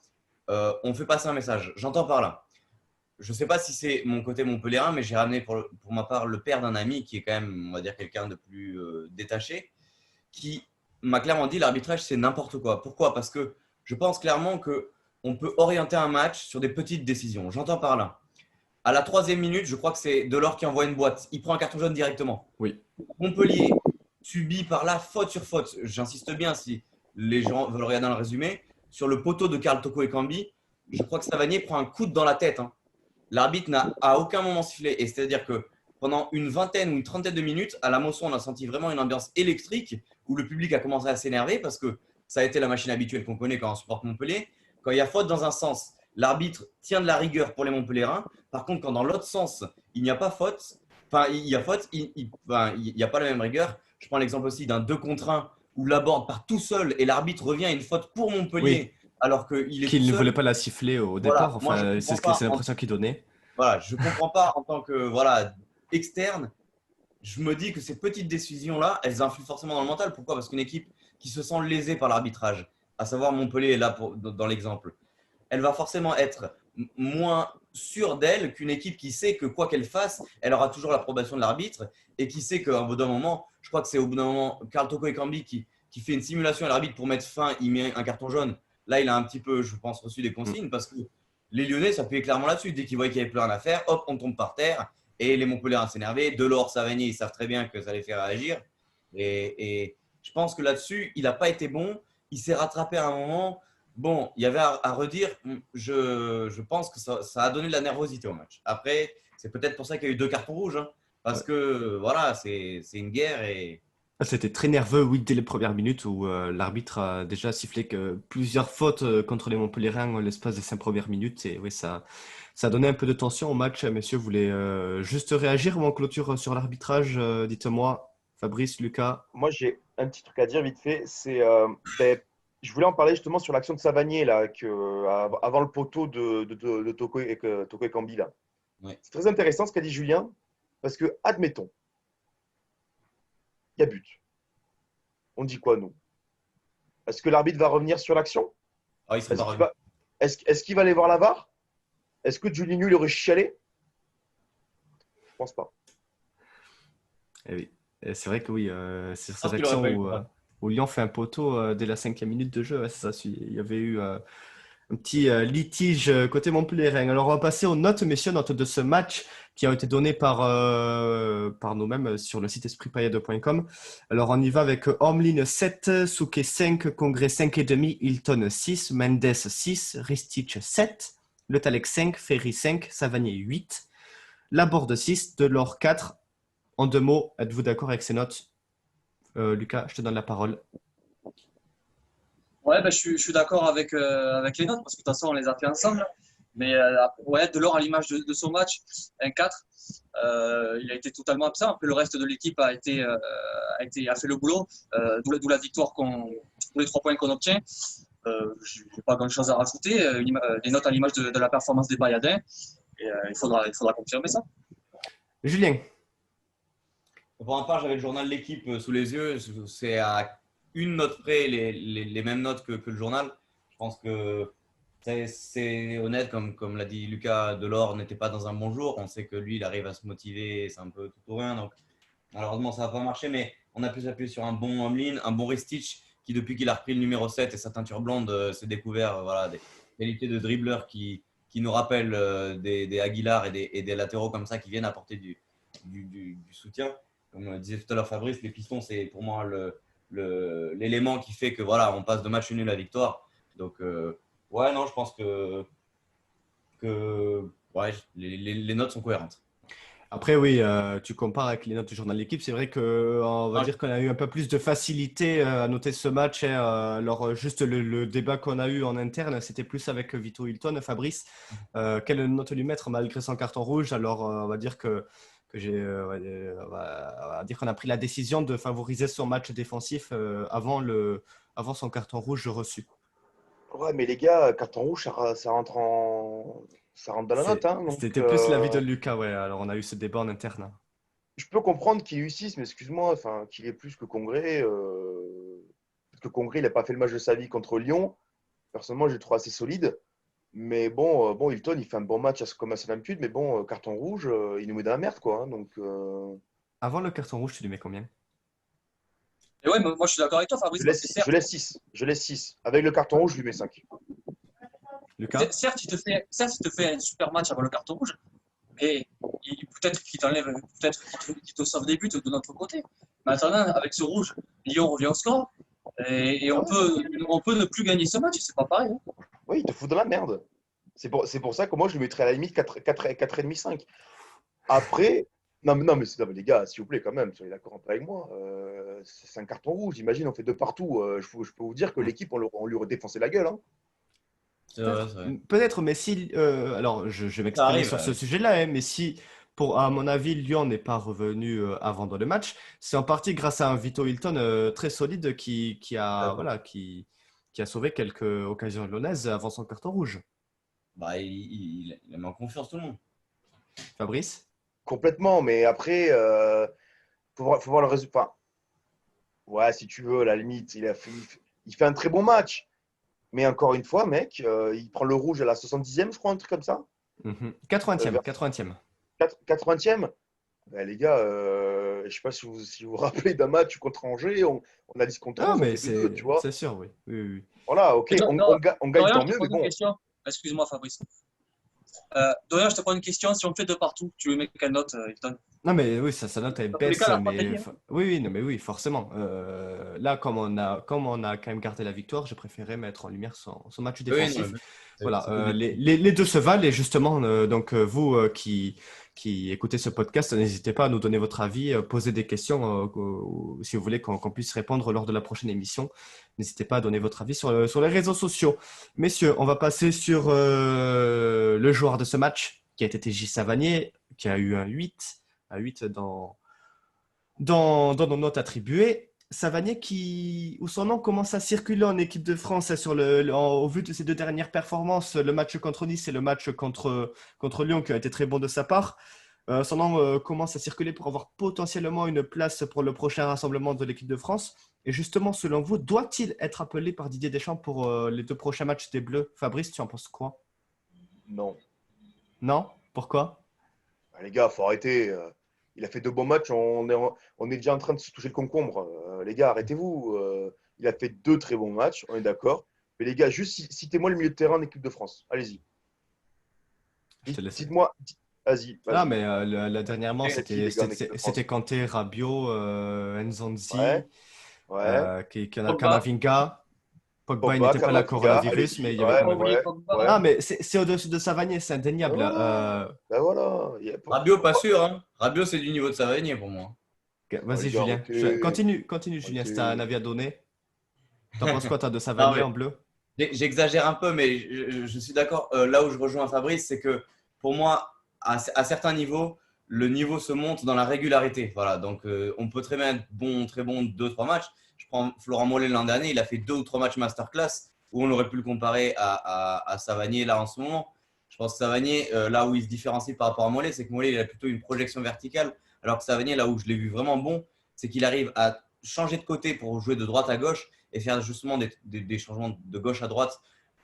on fait passer un message. J'entends par là. Je ne sais pas si c'est mon côté montpelliérain, mais j'ai ramené pour ma part le père d'un ami qui est quand même, on va dire, quelqu'un de plus détaché, qui m'a clairement dit l'arbitrage, c'est n'importe quoi. Pourquoi? Parce que je pense clairement qu'on peut orienter un match sur des petites décisions. J'entends par là. À la 3e minute, je crois que c'est Delors qui envoie une boîte. Il prend un carton jaune directement. Oui. Montpellier subit par là faute sur faute. J'insiste bien si les gens veulent regarder dans le résumé. Sur le poteau de Karl Toko et Cambi, je crois que Savanier prend un coup dans la tête. L'arbitre n'a à aucun moment sifflé. Et c'est-à-dire que pendant une vingtaine ou une trentaine de minutes, à la Mosson, on a senti vraiment une ambiance électrique où le public a commencé à s'énerver parce que ça a été la machine habituelle qu'on connaît quand on supporte Montpellier. Quand il y a faute dans un sens, l'arbitre tient de la rigueur pour les Montpelliérains. Par contre, quand dans l'autre sens, il n'y a pas faute, enfin, il y a faute, il n'y a pas la même rigueur. Je prends l'exemple aussi d'un 2 contre 1 où Laborde part tout seul et l'arbitre revient à une faute pour Oui, Montpellier alors qu'il est tout qu'il ne voulait seul. pas la siffler au Voilà, départ. moi je Enfin, comprends c'est pas. l'impression qu'il donnait. Voilà, je comprends pas en tant que externe. Je me dis que ces petites décisions-là, elles influent forcément dans le mental. Pourquoi? Parce qu'une équipe qui se sent lésée par l'arbitrage, à savoir Montpellier est là dans l'exemple, elle va forcément être moins sûre d'elle qu'une équipe qui sait que quoi qu'elle fasse, elle aura toujours l'approbation de l'arbitre et qui sait qu'au bout d'un moment, je crois que c'est au bout d'un moment, Karl Toko Ekambi qui fait une simulation à l'arbitre pour mettre fin, il met un carton jaune. Là, il a un petit peu, je pense, reçu des consignes parce que les Lyonnais s'appuyaient clairement là-dessus. Dès qu'ils voyaient qu'il n'y avait plus rien à faire, hop, on tombe par terre. Et les Montpelliérains s'énervaient. Delors, Savanier, ils savent très bien que ça les fait réagir. Et je pense que là-dessus, il n'a pas été bon. Il s'est rattrapé à un moment. Bon, il y avait à redire. Je pense que ça a donné de la nervosité au match. Après, c'est peut-être pour ça qu'il y a eu 2 cartons rouges. Parce que voilà, c'est une guerre et C'était très nerveux, oui, dès les premières minutes où l'arbitre a déjà sifflé que plusieurs fautes contre les Montpellierins en l'espace des 5 premières minutes. Et oui, ça a donné un peu de tension au match. Messieurs, vous voulez juste réagir ou on clôture sur l'arbitrage? Dites-moi, Fabrice, Lucas. Moi, j'ai un petit truc à dire vite fait. Je voulais en parler justement sur l'action de Savanier là, avant le poteau de Toko Toko Ekambi, là. Ouais. C'est très intéressant ce qu'a dit Julien, parce que, admettons, il y a but. On dit quoi, nous? Est-ce que l'arbitre va revenir sur l'action? Ah, il serait Est-ce pas qu'il revenu. va, est-ce qu'il va aller voir la VAR? Est-ce que Juninho il aurait chialé? Je pense pas. Eh oui, c'est vrai que oui, c'est sur Je pense cette qu'il aurait action pas eu le droit. où Lyon fait un poteau dès la 5e minute de jeu. Ouais, c'est ça, il y avait eu un petit litige côté Montpellierin. Alors, on va passer aux notes, messieurs, notes de ce match qui ont été données par nous-mêmes sur le site espritpayade.com. Alors, on y va avec Ormlin 7, Souquet 5, Congrès 5,5, Hilton 6, Mendes 6, Ristich 7, Le Talec 5, Ferry 5, Savanier 8, Laborde 6, Delors 4. En 2 mots, êtes-vous d'accord avec ces notes? Lucas, je te donne la parole. Ouais, je suis d'accord avec les notes parce que de toute façon, on les a fait ensemble. Mais ouais, Delors, à l'image de son match, un 4, il a été totalement absent. Après, le reste de l'équipe a fait le boulot, d'où la victoire, d'où les 3 points qu'on obtient. Je n'ai pas grand-chose à rajouter. Des notes à l'image de la performance des Bayadins. Et il faudra confirmer ça. Julien, Pour ma part, j'avais le journal de l'équipe sous les yeux. C'est à une note près les mêmes notes que le journal. Je pense que c'est honnête, comme l'a dit Lucas, Delors n'était pas dans un bon jour. On sait que lui, il arrive à se motiver, c'est un peu tout ou rien. Donc, malheureusement, ça n'a pas marché, mais on a pu s'appuyer sur un bon Hamlin, un bon Ristich, qui depuis qu'il a repris le numéro 7 et sa teinture blonde, s'est découvert voilà, des qualités de dribbleur qui nous rappellent des Aguilar et des latéraux comme ça qui viennent apporter du soutien. Comme disait tout à l'heure Fabrice, les pistons, c'est pour moi l'élément qui fait que voilà, on passe de match nul à victoire. Donc, ouais, non, je pense que ouais, les notes sont cohérentes. après oui, tu compares avec les notes du journal de l'équipe. C'est vrai qu'on va Ah, dire qu'on a eu un peu plus de facilité à noter ce match. Hein, alors juste le débat qu'on a eu en interne, c'était plus avec Vito Hilton, Fabrice. Quelle note lui mettre malgré son carton rouge? Alors on va dire que on va dire qu'on a pris la décision de favoriser son match défensif avant son carton rouge reçu. Ouais, mais les gars, carton rouge, ça rentre dans la note. Hein, donc, C'était plus l'avis de Lucas, ouais. Alors on a eu ce débat en interne. Hein. je peux comprendre qu'il réussisse, mais excuse-moi, enfin, qu'il ait plus que Congrès. Parce que Congrès, il n'a pas fait le match de sa vie contre Lyon. Personnellement, je le trouve assez solide. Mais bon, Hilton, il fait un bon match comme à son habitude. Mais bon, carton rouge, il nous met dans la merde, quoi. Hein, donc, Avant le carton rouge, tu lui mets combien? Et ouais, moi je suis d'accord avec toi, Fabrice, parce que je laisse 6. Je laisse 6. Avec le carton rouge, je lui mets 5. Lucas? certes, il te fait un super match avant le carton rouge, mais peut-être qu'il te sauve des buts de notre côté. Maintenant, avec ce rouge, Lyon revient au score et on peut ne plus gagner ce match, c'est pas pareil. Hein. Oui, il te fout dans la merde. C'est pour ça que moi, je lui mettrais à la limite 4,5, 5. Après, non, mais les gars, s'il vous plaît, quand même, soyez d'accord un peu avec moi. C'est un carton rouge. Imagine, on fait 2 partout. Je peux vous dire que l'équipe, on lui aurait défoncé la gueule. Hein. C'est vrai, c'est vrai. Peut-être, mais si. Alors, je vais Ça m'exprimer arrive. sur ce sujet-là, hein, mais si, à mon avis, Lyon n'est pas revenu avant dans le match, c'est en partie grâce à un Vito Hilton très solide qui a sauvé quelques occasions lyonnaises avant son carton rouge. Bah, il met en confiance tout le monde. Fabrice? Complètement. Mais après, faut voir le résultat. Ouais, si tu veux, à la limite, il fait un très bon match. Mais encore une fois, mec, il prend le rouge à la 70e, je crois, un truc comme ça. 80e, Vers 80e. 80e. Ben, les gars, je ne sais pas si vous vous rappelez d'un match contre Angers, on a 10 contre Ah, 11, on mais fait 2, tu vois. c'est sûr, oui. Oui, oui, oui. Voilà, ok, Et on gagne Dorian, tant je te mieux, mais pose une bon. question. Excuse-moi, Fabrice. Dorian, je te pose une question. Si on fait 2 partout, tu veux mettre quelle note, Hilton? Non, mais oui, ça note elle Dans tous les baisse, cas, la mais stratégie. oui, non, mais oui, forcément. Là, comme on a quand même gardé la victoire, j'ai préféré mettre en lumière son match Oui, défensif. non, Voilà, les deux se valent et justement, donc vous qui écoutez ce podcast, n'hésitez pas à nous donner votre avis, poser des questions si vous voulez qu'on puisse répondre lors de la prochaine émission. N'hésitez pas à donner votre avis sur les réseaux sociaux. Messieurs, on va passer sur le joueur de ce match, qui a été TJ Savanier, qui a eu un 8 dans nos notes attribuées. Savanier où son nom commence à circuler en équipe de France au vu de ses 2 dernières performances, le match contre Nice et le match contre Lyon qui a été très bon de sa part. Son nom commence à circuler pour avoir potentiellement une place pour le prochain rassemblement de l'équipe de France. Et justement, selon vous, doit-il être appelé par Didier Deschamps pour les 2 prochains matchs des Bleus? Fabrice, tu en penses quoi? Non. Non? Pourquoi? Les gars, faut arrêter. Il a fait 2 bons matchs. On est déjà en train de se toucher le concombre. Les gars, arrêtez-vous. Il a fait 2 très bons matchs. On est d'accord. Mais les gars, juste citez-moi le milieu de terrain en équipe de France. Allez-y. Je te laisse. Dites-moi. Vas-y. Ah, mais dernièrement, Qui, les gars, en équipe de France c'était Kanté, Rabiot, Nzonzi, Ouais. Kamavinga. Pogba, il n'était pas là, coronavirus, mais il y avait quand même. Ouais. Ah, mais c'est au-dessus de Savanier, c'est indéniable. Ben voilà. Rabiot, pas sûr. Hein. Rabiot, c'est du niveau de Savanier pour moi. Vas-y, les gars, Julien. arrêtez. Continue, Julien, si tu as un avis à donner. T'en penses quoi, toi, de Savanier en bleu? J'exagère un peu, mais je suis d'accord. Là où je rejoins Fabrice, c'est que pour moi, à certains niveaux, le niveau se monte dans la régularité. Voilà, donc on peut très bien être très bon 2-3 matchs. Je prends Florent Mollet l'an dernier, il a fait 2 ou 3 matchs masterclass où on aurait pu le comparer à Savanier là en ce moment. Je pense que Savanier, là où il se différencie par rapport à Mollet, c'est que Mollet il a plutôt une projection verticale, alors que Savanier, là où je l'ai vu vraiment bon, c'est qu'il arrive à changer de côté pour jouer de droite à gauche et faire justement des changements de gauche à droite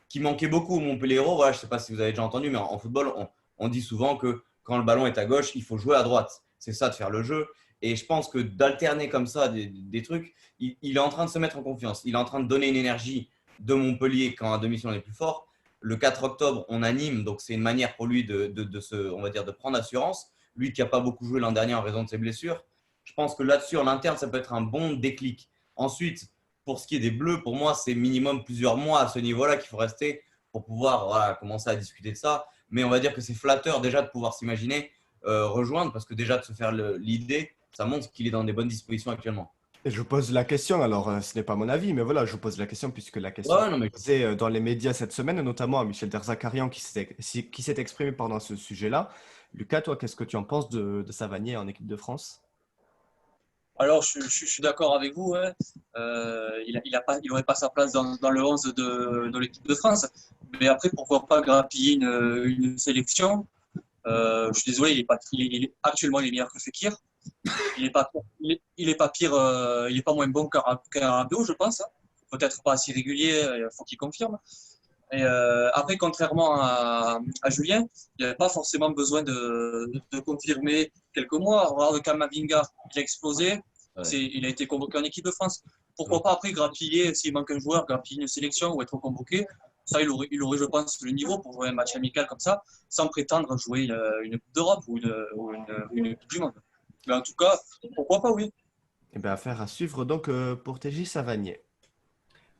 qui manquaient beaucoup au Montpellier. Voilà, je ne sais pas si vous avez déjà entendu, mais en football, on dit souvent que quand le ballon est à gauche, il faut jouer à droite. C'est ça de faire le jeu. Et je pense que d'alterner comme ça des trucs, il est en train de se mettre en confiance. Il est en train de donner une énergie de Montpellier quand à domicile on est plus fort. Le 4 octobre, on anime, donc c'est une manière pour lui on va dire, de prendre assurance. Lui qui n'a pas beaucoup joué l'an dernier en raison de ses blessures. Je pense que là-dessus, en interne, ça peut être un bon déclic. Ensuite, pour ce qui est des Bleus, pour moi, c'est minimum plusieurs mois à ce niveau-là qu'il faut rester pour pouvoir commencer à discuter de ça. Mais on va dire que c'est flatteur déjà de pouvoir s'imaginer rejoindre parce que déjà de se faire l'idée, ça montre qu'il est dans des bonnes dispositions actuellement. Et je pose la question, alors ce n'est pas mon avis, mais voilà, je pose la question puisque la question est posée dans les médias cette semaine, notamment à Michel Derzakarian qui s'est exprimé pendant ce sujet-là. Lucas, toi, qu'est-ce que tu en penses de Savanier en équipe de France? Alors, je suis d'accord avec vous. Hein. Il n'aurait pas sa place dans le 11 de l'équipe de France. Mais après, pourquoi pas grappiller une sélection? Je suis désolé, actuellement, il est meilleur que Fekir. Il est pas pire, il est pas moins bon qu'un Rabiot, je pense. Hein. Peut-être pas assez régulier, il faut qu'il confirme. Et après, contrairement à Julien, il n'y avait pas forcément besoin de confirmer quelques mois. Regarde Kamavinga, il a explosé. Ouais. Il a été convoqué en équipe de France. Pourquoi pas après grappiller, s'il manque un joueur, grappiller une sélection ou être convoqué. Ça, il aurait, je pense, le niveau pour jouer un match amical comme ça, sans prétendre jouer une Coupe d'Europe ou une Coupe du Monde. Mais en tout cas, pourquoi pas, oui. Eh bien, affaire à suivre donc pour TJ Savanier.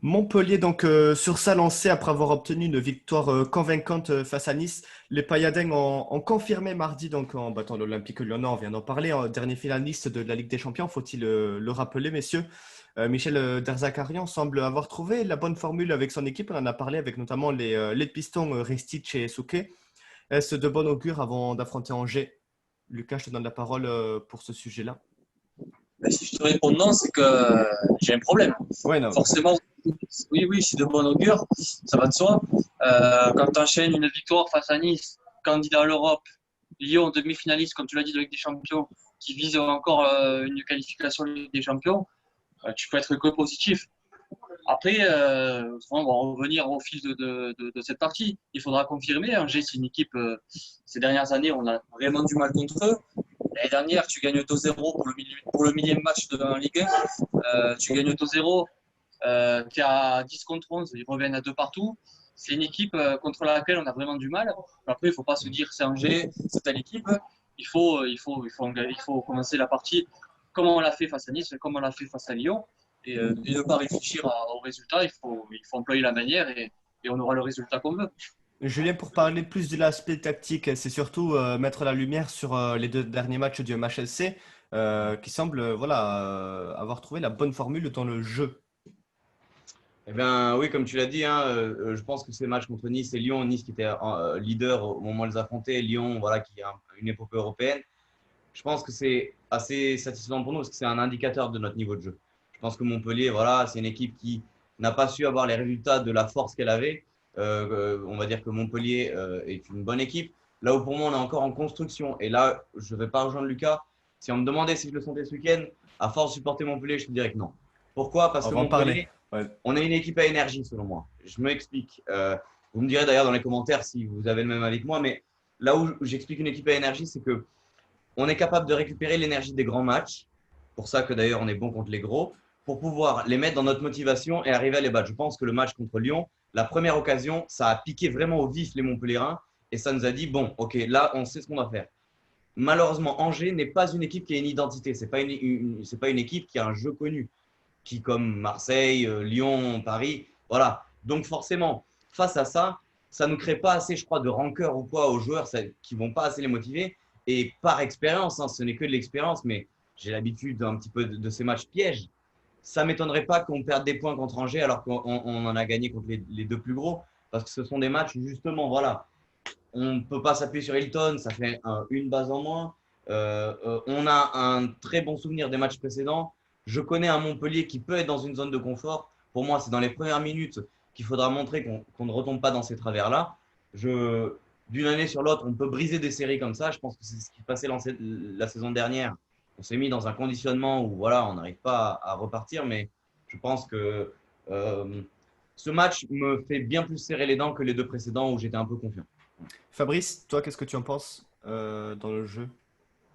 Montpellier, donc, sur sa lancée, après avoir obtenu une victoire convaincante face à Nice, les Payadins ont confirmé mardi, donc, en battant l'Olympique Lyonnais, on vient d'en parler, en dernier finaliste de la Ligue des Champions, faut-il le rappeler, messieurs. Michel Derzakarian semble avoir trouvé la bonne formule avec son équipe. On en a parlé avec notamment les pistons Ristich et Souquet. Est-ce de bon augure avant d'affronter Angers? Lucas, je te donne la parole pour ce sujet-là. Ben, si je te réponds non, c'est que j'ai un problème. Ouais, non. Forcément, oui, c'est de bon augure, ça va de soi. Quand tu enchaînes une victoire face à Nice, candidat à l'Europe, Lyon, demi-finaliste, comme tu l'as dit, de Ligue des Champions, qui vise encore une qualification de Ligue des Champions, tu peux être que positif. Après, on va revenir au fil de cette partie. Il faudra confirmer. Angers, c'est une équipe, ces dernières années, on a vraiment du mal contre eux. L'année dernière, tu gagnes 2-0 pour le millième match de la Ligue 1. Tu gagnes 2-0. Tu es à 10 contre 11. Ils reviennent à 2 partout. C'est une équipe contre laquelle on a vraiment du mal. Après, il ne faut pas se dire c'est Angers, c'est telle équipe. Il faut commencer la partie comme on l'a fait face à Nice, comme on l'a fait face à Lyon. Et ne pas réfléchir au résultat, il faut employer la manière et on aura le résultat qu'on veut. Julien, pour parler plus de l'aspect tactique, c'est surtout mettre la lumière sur les 2 derniers matchs du MHSC qui semblent avoir trouvé la bonne formule dans le jeu. Eh bien, oui, comme tu l'as dit, hein, je pense que ces matchs contre Nice et Lyon, Nice qui était leader au moment de les affronter, Lyon, voilà, qui a une épopée européenne, je pense que c'est assez satisfaisant pour nous parce que c'est un indicateur de notre niveau de jeu. Je pense que Montpellier, voilà, c'est une équipe qui n'a pas su avoir les résultats de la force qu'elle avait. On va dire que Montpellier est une bonne équipe. Là où pour moi, on est encore en construction. Et là, je ne vais pas rejoindre Lucas. Si on me demandait si je le sentais ce week-end, à force de supporter Montpellier, je te dirais que non. Pourquoi? Parce On que va en parler. Montpellier, Ouais. on est une équipe à énergie, selon moi. Je m'explique. Vous me direz d'ailleurs dans les commentaires si vous avez le même avis que moi, mais là où j'explique une équipe à énergie, c'est que on est capable de récupérer l'énergie des grands matchs. Pour ça que d'ailleurs on est bon contre les gros, pour pouvoir les mettre dans notre motivation et arriver à les battre. Je pense que le match contre Lyon, la première occasion, ça a piqué vraiment au vif les Montpellierins et ça nous a dit bon, ok, là on sait ce qu'on va faire. Malheureusement, Angers n'est pas une équipe qui a une identité. C'est pas c'est pas une équipe qui a un jeu connu qui comme Marseille, Lyon, Paris. Voilà. Donc forcément, face à ça, ça ne crée pas assez, je crois, de rancœur ou quoi aux joueurs qui ne vont pas assez les motiver. Et par expérience, hein, ce n'est que de l'expérience, mais j'ai l'habitude un petit peu de ces matchs pièges. Ça ne m'étonnerait pas qu'on perde des points contre Angers alors qu'on en a gagné contre les 2 plus gros. Parce que ce sont des matchs où justement, voilà, on ne peut pas s'appuyer sur Hilton, ça fait une base en moins. On a un très bon souvenir des matchs précédents. Je connais un Montpellier qui peut être dans une zone de confort. Pour moi, c'est dans les premières minutes qu'il faudra montrer qu'on ne retombe pas dans ces travers-là. D'une année sur l'autre, on peut briser des séries comme ça. Je pense que c'est ce qui passait la saison dernière. On s'est mis dans un conditionnement où voilà, on n'arrive pas à repartir, mais je pense que ce match me fait bien plus serrer les dents que les 2 précédents où j'étais un peu confiant. Fabrice, toi, qu'est-ce que tu en penses dans le jeu?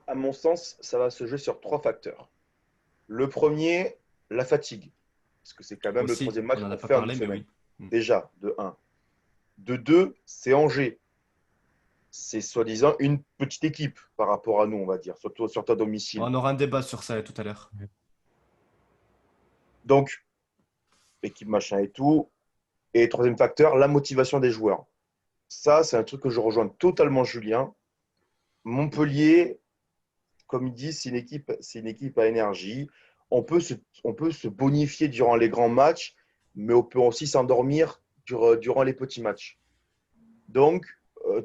À mon sens, ça va se jouer sur 3 facteurs. Le premier, la fatigue. Parce que c'est quand même le Aussi, 3e match on en a qu'on pas fait en parlé, une mais semaine. oui. Déjà, de 1. De 2, c'est Angers. C'est soi-disant une petite équipe par rapport à nous, on va dire, surtout sur ta domicile. On aura un débat sur ça tout à l'heure. Donc, équipe machin et tout. Et 3e facteur, la motivation des joueurs. Ça, c'est un truc que je rejoins totalement Julien. Montpellier, comme il dit, c'est une équipe à énergie. On peut se bonifier durant les grands matchs, mais on peut aussi s'endormir durant les petits matchs. Donc,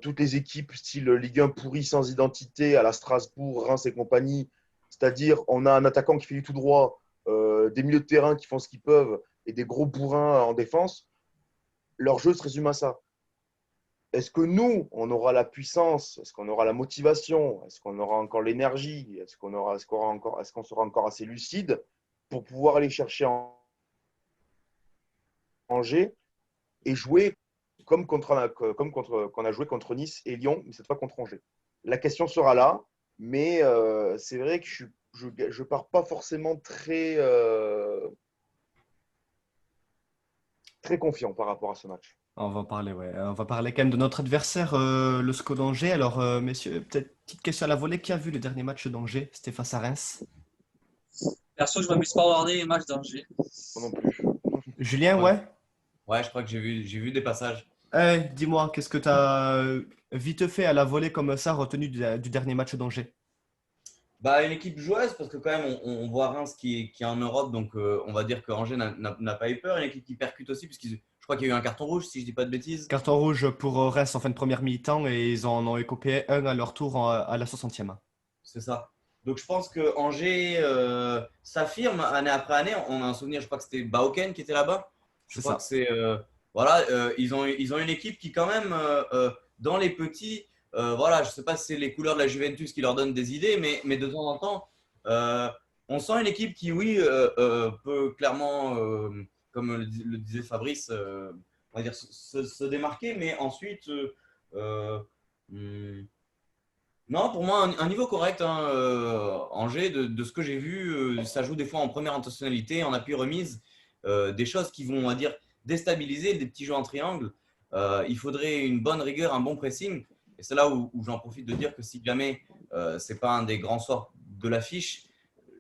toutes les équipes style Ligue 1 pourri sans identité à la Strasbourg, Reims et compagnie, c'est-à-dire on a un attaquant qui fait du tout droit, des milieux de terrain qui font ce qu'ils peuvent et des gros bourrins en défense, leur jeu se résume à ça. Est-ce que nous, on aura la puissance? Est-ce qu'on aura la motivation? Est-ce qu'on aura encore l'énergie? Est-ce qu'on sera encore assez lucide pour pouvoir aller chercher Angers et jouer comme qu'on a joué contre Nice et Lyon, mais cette fois contre Angers? La question sera là, mais c'est vrai que je pars pas forcément très confiant par rapport à ce match. On va en parler, ouais. On va parler quand même de notre adversaire, le SCO d'Angers. Alors, messieurs, peut-être petite question à la volée. Qui a vu le dernier match d'Angers? C'était face à Reims. Perso, je ne m'amuse pas à regarder les matchs d'Angers. Moi non plus. Julien, Ouais. ouais? Ouais, je crois que j'ai vu des passages. Dis-moi, qu'est-ce que tu as vite fait à la volée comme ça retenu du dernier match d'Angers? Bah, une équipe joueuse, parce que quand même, on voit Reims qui est en Europe, donc on va dire que Angers n'a pas eu peur. Une équipe qui percute aussi, je crois qu'il y a eu un carton rouge, si je dis pas de bêtises. Carton rouge pour Reims en fin de première mi-temps et ils en ont écopé un à leur tour à la 60e. C'est ça. Donc je pense que Angers s'affirme année après année. On a un souvenir, je crois que c'était Baoken qui était là-bas. Je C'est crois ça. que c'est voilà, ils ont une équipe qui quand même dans les petits, voilà, je sais pas si c'est les couleurs de la Juventus qui leur donnent des idées, mais de temps en temps, on sent une équipe qui, oui, peut clairement, comme le disait Fabrice, on va dire se démarquer, mais ensuite, hmm, non, pour moi, un niveau correct, hein, Angers, de ce que j'ai vu, ça joue des fois en première intentionnalité, en appui remise, des choses qui vont, on va dire, déstabiliser des petits jeux en triangle. Il faudrait une bonne rigueur, un bon pressing. Et c'est là où j'en profite de dire que si jamais ce n'est pas un des grands soirs de l'affiche,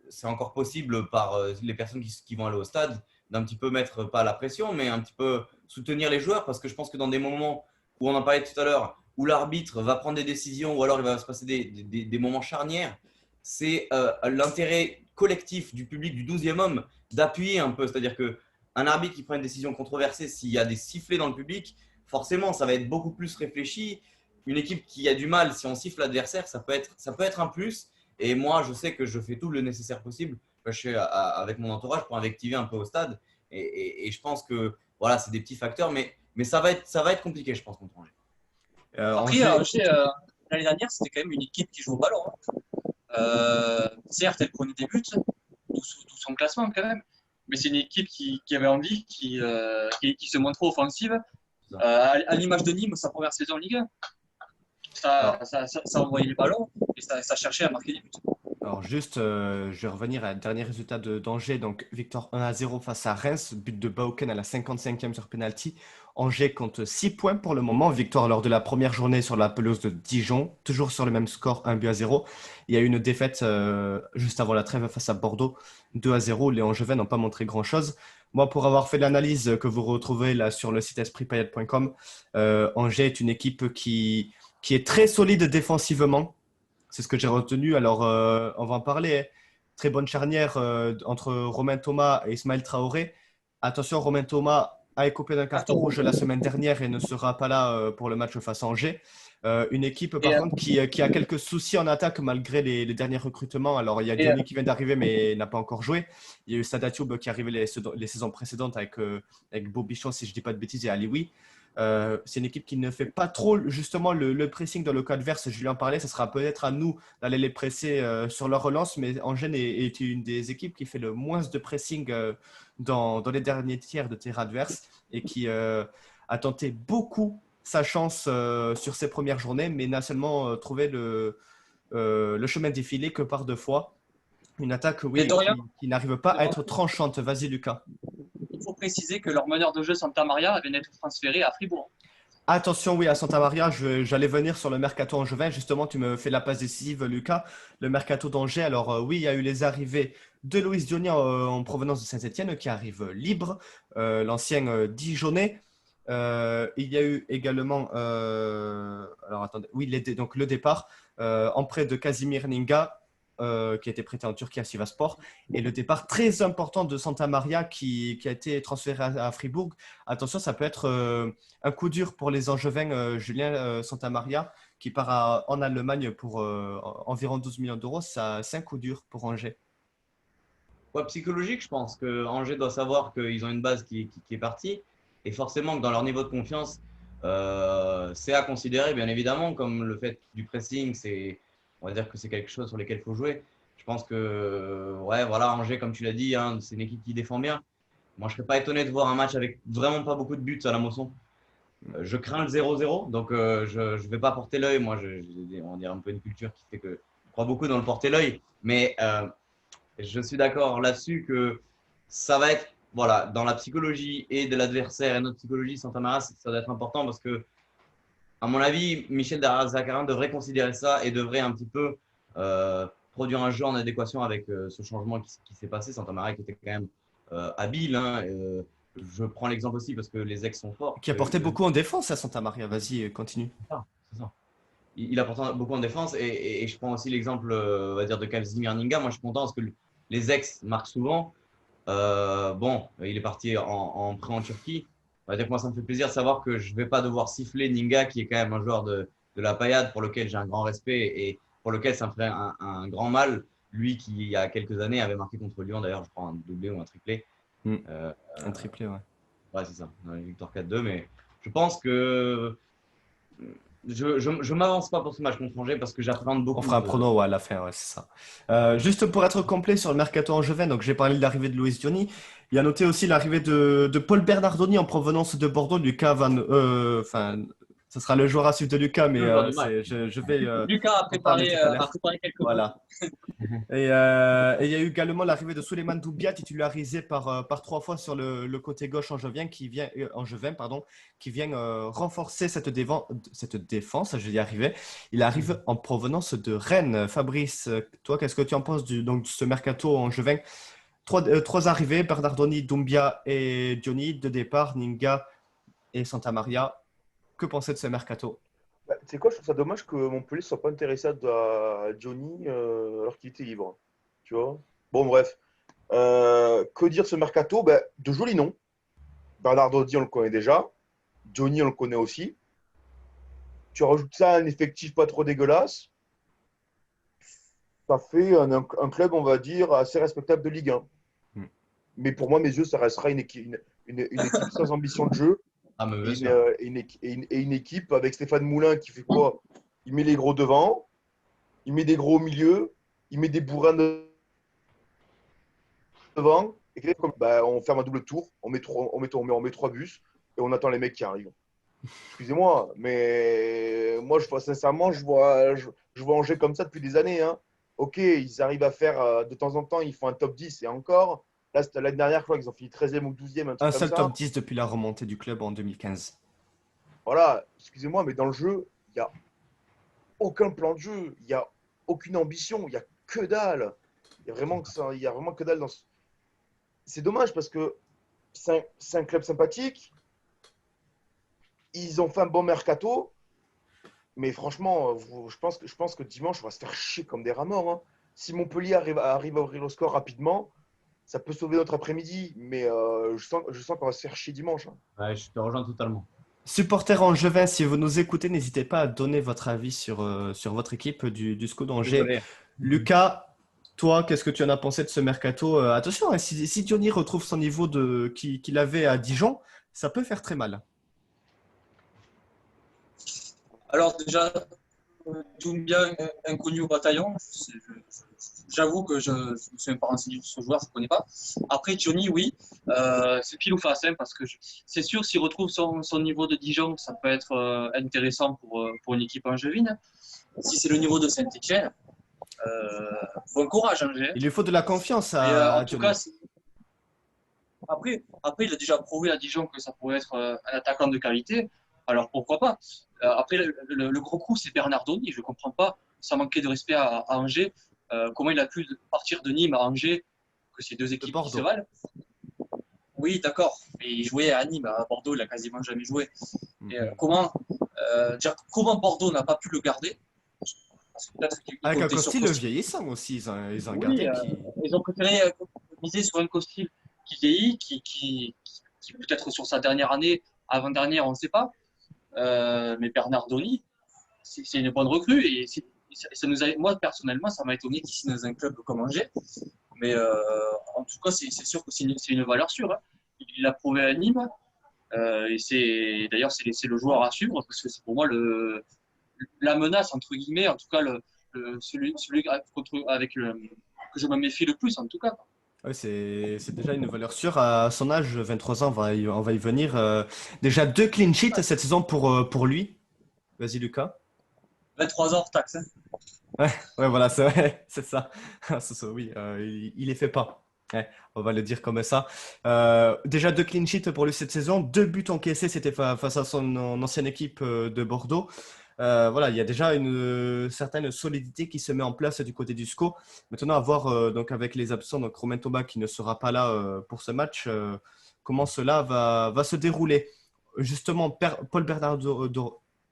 c'est encore possible par les personnes qui vont aller au stade d'un petit peu mettre, pas la pression, mais un petit peu soutenir les joueurs parce que je pense que dans des moments où on en parlait tout à l'heure, où l'arbitre va prendre des décisions ou alors il va se passer des moments charnières, c'est l'intérêt collectif du public du 12e homme d'appuyer un peu. C'est-à-dire qu'un arbitre qui prend une décision controversée, s'il y a des sifflets dans le public, forcément, ça va être beaucoup plus réfléchi. Une équipe qui a du mal, si on siffle l'adversaire, ça peut être un plus. Et moi, je sais que je fais tout le nécessaire possible. Je suis avec mon entourage pour invectiver un peu au stade. Et je pense que voilà, c'est des petits facteurs, mais ça va être compliqué, je pense, contre Angers. Après, l'année dernière, c'était quand même une équipe qui joue au ballon. Certes, elle prenait des buts, d'où son classement quand même, mais c'est une équipe qui avait envie, qui se montrait offensive. À l'image de Nîmes, sa première saison en Ligue 1, ça envoyait les ballons et ça cherchait à marquer des buts. Alors juste, je vais revenir à un dernier résultat d'Angers. Donc victoire 1-0 face à Reims, but de Bauken à la 55e sur penalty. Angers compte 6 points pour le moment. Victoire lors de la première journée sur la pelouse de Dijon, toujours sur le même score, 1-0. Il y a eu une défaite juste avant la trêve face à Bordeaux, 2-0. Les Angevins n'ont pas montré grand-chose. Moi, pour avoir fait l'analyse que vous retrouvez là sur le site espritpayade.com, Angers est une équipe qui est très solide défensivement. C'est ce que j'ai retenu. Alors, on va en parler. Très bonne charnière entre Romain Thomas et Ismaël Traoré. Attention, Romain Thomas a écopé d'un carton rouge la semaine dernière et ne sera pas là pour le match face à Angers. Une équipe, par contre, qui a quelques soucis en attaque malgré les derniers recrutements. Alors, il y a Diony qui vient d'arriver mais n'a pas encore joué. Il y a eu Sadatioub qui est arrivé les saisons précédentes avec Bobichon, si je ne dis pas de bêtises, et Alioui. C'est une équipe qui ne fait pas trop justement le pressing dans le cas adverse. Je lui en parlais, ce sera peut-être à nous d'aller les presser sur leur relance, mais Angers est une des équipes qui fait le moins de pressing dans les derniers tiers de terrain adverse et qui a tenté beaucoup sa chance sur ses premières journées, mais n'a seulement trouvé le chemin défilé que par 2 fois. Une attaque, oui, qui n'arrive pas à être tranchante. Vas-y, Lucas. Il faut préciser que leur meneur de jeu, Santa Maria, vient d'être transféré à Fribourg. Attention, oui, à Santa Maria, j'allais venir sur le mercato angevin. Justement, tu me fais la passe décisive, Lucas. Le mercato d'Angers. Alors, oui, il y a eu les arrivées de Loïs Diony en provenance de Saint-Etienne qui arrive libre, l'ancien Dijonnais. Il y a eu également, alors attendez, oui, donc le départ en prêt de Casimir Ninga. Qui a été prêté en Turquie à Sivasspor, et le départ très important de Santa Maria qui a été transféré à Fribourg. Attention, ça peut être un coup dur pour les Angevins. Julien Santa Maria, qui part en Allemagne pour environ 12 millions d'euros, c'est un coup dur pour Angers. Ouais, psychologique, je pense que Angers doit savoir qu'ils ont une base qui est partie, et forcément que dans leur niveau de confiance, c'est à considérer, bien évidemment, comme le fait du pressing, on va dire que c'est quelque chose sur lequel il faut jouer. Je pense que, ouais, voilà, Angers, comme tu l'as dit, hein, c'est une équipe qui défend bien. Moi, je ne serais pas étonné de voir un match avec vraiment pas beaucoup de buts à la Mosson. Je crains le 0-0, donc je ne vais pas porter l'œil. Moi, on dirait un peu une culture qui fait que je crois beaucoup dans le porter l'œil. Mais je suis d'accord là-dessus que ça va être, voilà, dans la psychologie et de l'adversaire et notre psychologie, Santa Maria, ça doit être important parce que, à mon avis, Michel Darzacarin devrait considérer ça et devrait un petit peu produire un jeu en adéquation avec ce changement qui s'est passé. Santa Maria qui était quand même habile. Hein, je prends l'exemple aussi parce que les ex sont forts. Qui apportait beaucoup en défense à Santa Maria. Vas-y, continue. C'est ça. Il apporte beaucoup en défense et je prends aussi l'exemple on va dire, de Casimir Ninga. Moi, je suis content parce que les ex marquent souvent. Bon, il est parti en prêt en Turquie. On va dire que moi, ça me fait plaisir de savoir que je ne vais pas devoir siffler Ninga, qui est quand même un joueur de la paillade pour lequel j'ai un grand respect et pour lequel ça me ferait un grand mal. Lui qui, il y a quelques années, avait marqué contre Lyon, d'ailleurs, je crois, un doublé ou un triplé. Un triplé, ouais. Ouais, c'est ça, une victoire 4-2. Mais je pense que je ne m'avance pas pour ce match contre Angers parce que j'appréhende beaucoup. On fera un prono à la fin, ouais, c'est ça. Juste pour être complet sur le mercato angevin, donc j'ai parlé de l'arrivée de Loïs Diony. Il y a noté aussi l'arrivée de Paul Bernardoni en provenance de Bordeaux. Lucas ce sera le joueur à suivre de Lucas, mais je vais. Lucas a préparé quelques mots. Voilà. Et il y a eu également l'arrivée de Souleymane Doubia, titularisé par 3 fois sur le côté gauche angevin, qui vient renforcer cette défense. Je vais y arriver. Il arrive en provenance de Rennes. Fabrice, toi, qu'est-ce que tu en penses de ce mercato angevin? 3 arrivées, Bernardoni, Doumbia et Diony. 2 départs, Ninga et Santa Maria. que penser de ce mercato? Bah, tu sais quoi, je trouve ça dommage que Montpellier ne soit pas intéressé à Johnny alors qu'il était libre. Tu vois? Bon, bref. Que dire ce mercato? Ben, de jolis noms. Bernard Dodi, on le connaît déjà. Johnny, on le connaît aussi. Tu rajoutes ça à un effectif pas trop dégueulasse. Ça fait un club, on va dire, assez respectable de Ligue 1. Hmm. Mais pour moi, mes yeux, ça restera une équipe sans ambition de jeu. Ah, mais bien Et sûr. une équipe avec Stéphane Moulin qui fait quoi? Il met les gros devant, il met des gros au milieu, il met des bourrins devant. Et bah, on ferme un double tour, on met trois bus et on attend les mecs qui arrivent. Excusez-moi, mais moi, sincèrement, je vois Angers comme ça depuis des années. Hein. Ok, ils arrivent à faire de temps en temps, ils font un top 10 et encore. Là, c'était l'année dernière, je crois qu'ils ont fini 13e ou 12e, un truc Un comme seul ça. top 10 depuis la remontée du club en 2015. Voilà, excusez-moi, mais dans le jeu, il n'y a aucun plan de jeu, il n'y a aucune ambition, il n'y a que dalle. Il y a vraiment que dalle dans ce... C'est dommage parce que c'est un club sympathique. Ils ont fait un bon mercato, mais franchement, je pense que dimanche, on va se faire chier comme des rats morts. Hein. Si Montpellier arrive à ouvrir le score rapidement, ça peut sauver notre après-midi, mais je sens qu'on va se faire chier dimanche. Hein. Ouais, je te rejoins totalement. Supporters angevins, si vous nous écoutez, n'hésitez pas à donner votre avis sur votre équipe du SCO d'Angers. Désolé. Lucas, toi, qu'est-ce que tu en as pensé de ce mercato? Attention, hein, si Johnny retrouve son niveau qu'il avait à Dijon, ça peut faire très mal. Alors déjà, tout bien inconnu au bataillon. J'avoue que je ne me souviens pas renseigné sur ce joueur, je ne connais pas. Après, Johnny, oui, c'est pile ou face, hein, parce que c'est sûr, s'il retrouve son niveau de Dijon, ça peut être intéressant pour une équipe angevine. Si c'est le niveau de Saint-Etienne, bon courage, Angers. Il lui faut de la confiance Mais, à en tout Johnny. cas, après, il a déjà prouvé à Dijon que ça pourrait être un attaquant de qualité. Alors pourquoi pas? Après, le gros coup, c'est Bernardoni. Je ne comprends pas, sans manquer de respect à Angers, comment il a pu partir de Nîmes à Angers, que c'est deux équipes qui se Bordeaux. valent. Oui, d'accord. Mais il jouait à Nîmes, à Bordeaux, il n'a quasiment jamais joué. Et, comment Bordeaux n'a pas pu le garder? Parce que peut-être qu'il Avec un comptait sur Costil Costil. vieillissant aussi, ils ont un Oui, gardien qui… ils ont préféré miser sur un Costil qui vieillit, qui peut-être sur sa dernière année, avant-dernière, on ne sait pas. Mais Bernardoni, c'est une bonne recrue. Et ça nous a, moi, personnellement, ça m'a étonné qu'il signe dans un club comme Angers. Mais en tout cas, c'est sûr que c'est une valeur sûre. Hein. Il l'a prouvé à Nîmes. Et d'ailleurs, c'est le joueur à suivre parce que c'est pour moi la menace, entre guillemets, en tout cas, celui que je me méfie le plus, en tout cas. Ouais, c'est déjà une valeur sûre. À son âge, 23 ans, on va y venir. Déjà 2 clean sheets cette saison pour lui. Vas-y, Lucas. 23 ans hors taxe. Hein. Ouais, voilà, c'est ouais, c'est ça. Oui, il les fait pas. Ouais, on va le dire comme ça. Déjà 2 clean sheets pour lui cette saison. 2 buts encaissés, c'était face à son ancienne équipe de Bordeaux. Voilà, il y a déjà une certaine solidité qui se met en place du côté du SCO. Maintenant, à voir donc avec les absents, donc Romain Thomas qui ne sera pas là pour ce match, comment cela va se dérouler. Justement, Paul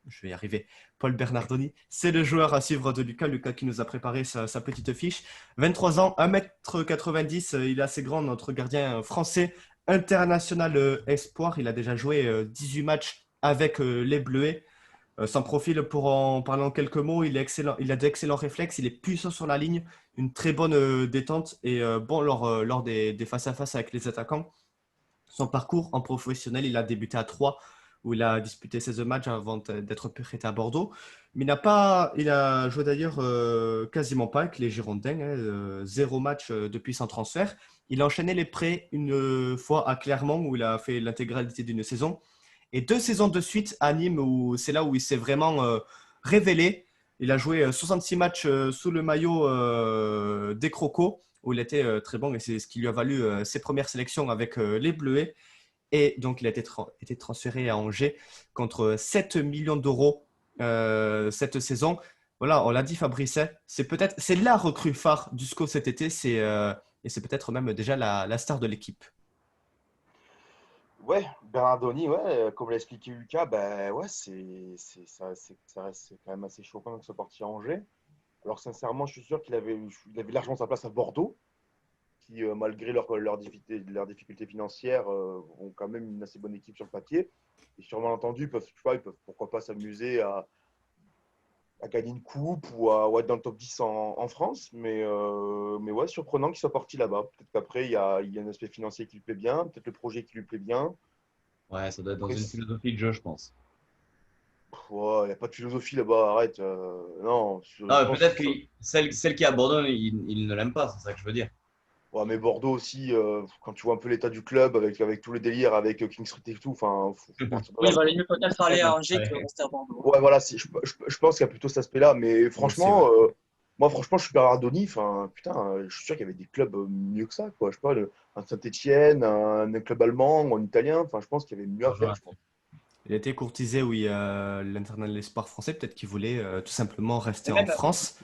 je vais y arriver. Paul Bernardoni, c'est le joueur à suivre de Lucas. Lucas qui nous a préparé sa petite fiche. 23 ans, 1m90, il est assez grand, notre gardien français, international espoir. Il a déjà joué 18 matchs avec les Bleuets. Son profil, pour en parler en quelques mots, il est excellent, il a d'excellents réflexes, il est puissant sur la ligne, une très bonne détente et bon lors des face-à-face avec les attaquants. Son parcours en professionnel, il a débuté à Troyes, où il a disputé 16 matchs avant d'être prêté à Bordeaux. Mais il a joué d'ailleurs quasiment pas avec les Girondins, hein, 0 match depuis son transfert. Il a enchaîné les prêts une fois à Clermont, où il a fait l'intégralité d'une saison. Et 2 saisons de suite à Nîmes, où c'est là où il s'est vraiment révélé. Il a joué 66 matchs sous le maillot des Crocos, où il était très bon et c'est ce qui lui a valu ses premières sélections avec les Bleuets. Et donc, il a été transféré à Angers contre 7 millions d'euros cette saison. Voilà, on l'a dit, Fabrice, c'est la recrue phare du SCO cet été, et c'est peut-être même déjà la star de l'équipe. Ouais, Bernardoni, ouais, comme l'a expliqué Lucas, ben ouais, ça reste c'est quand même assez choquant que ce parti à Angers. Alors sincèrement, je suis sûr il avait largement sa place à Bordeaux, qui malgré leurs difficultés financières, ont quand même une assez bonne équipe sur le papier. Et sûrement entendu, ils peuvent pourquoi pas s'amuser à gagner une coupe ou à être dans le top 10 en France. Mais ouais, surprenant qu'il soit parti là-bas. Peut-être qu'après, il y a un aspect financier qui lui plaît bien, peut-être le projet qui lui plaît bien. Ouais, ça doit être dans Après, une philosophie de jeu, je pense. il n'y a pas de philosophie là-bas, arrête. Non, je Non, mais pense peut-être que que celle qui abandonne, il ne l'aime pas, c'est ça que je veux dire. ouais, mais Bordeaux aussi, quand tu vois un peu l'état du club avec tous les délires, avec King Street et tout, enfin, faut partir de Oui, là, il valait quoi. mieux peut-être aller à Angers que Ouais. rester à Bordeaux. Ouais, voilà, je pense qu'il y a plutôt cet aspect-là, mais Moi aussi, ouais. franchement, je suis Bernardoni, enfin, putain, je suis sûr qu'il y avait des clubs mieux que ça, quoi. Je sais pas, un Saint-Étienne, un club allemand ou un italien, enfin, je pense qu'il y avait mieux à faire, je pense. Il a été courtisé, oui, l'International Espoir français. Peut-être qu'il voulait tout simplement rester Et en même, France.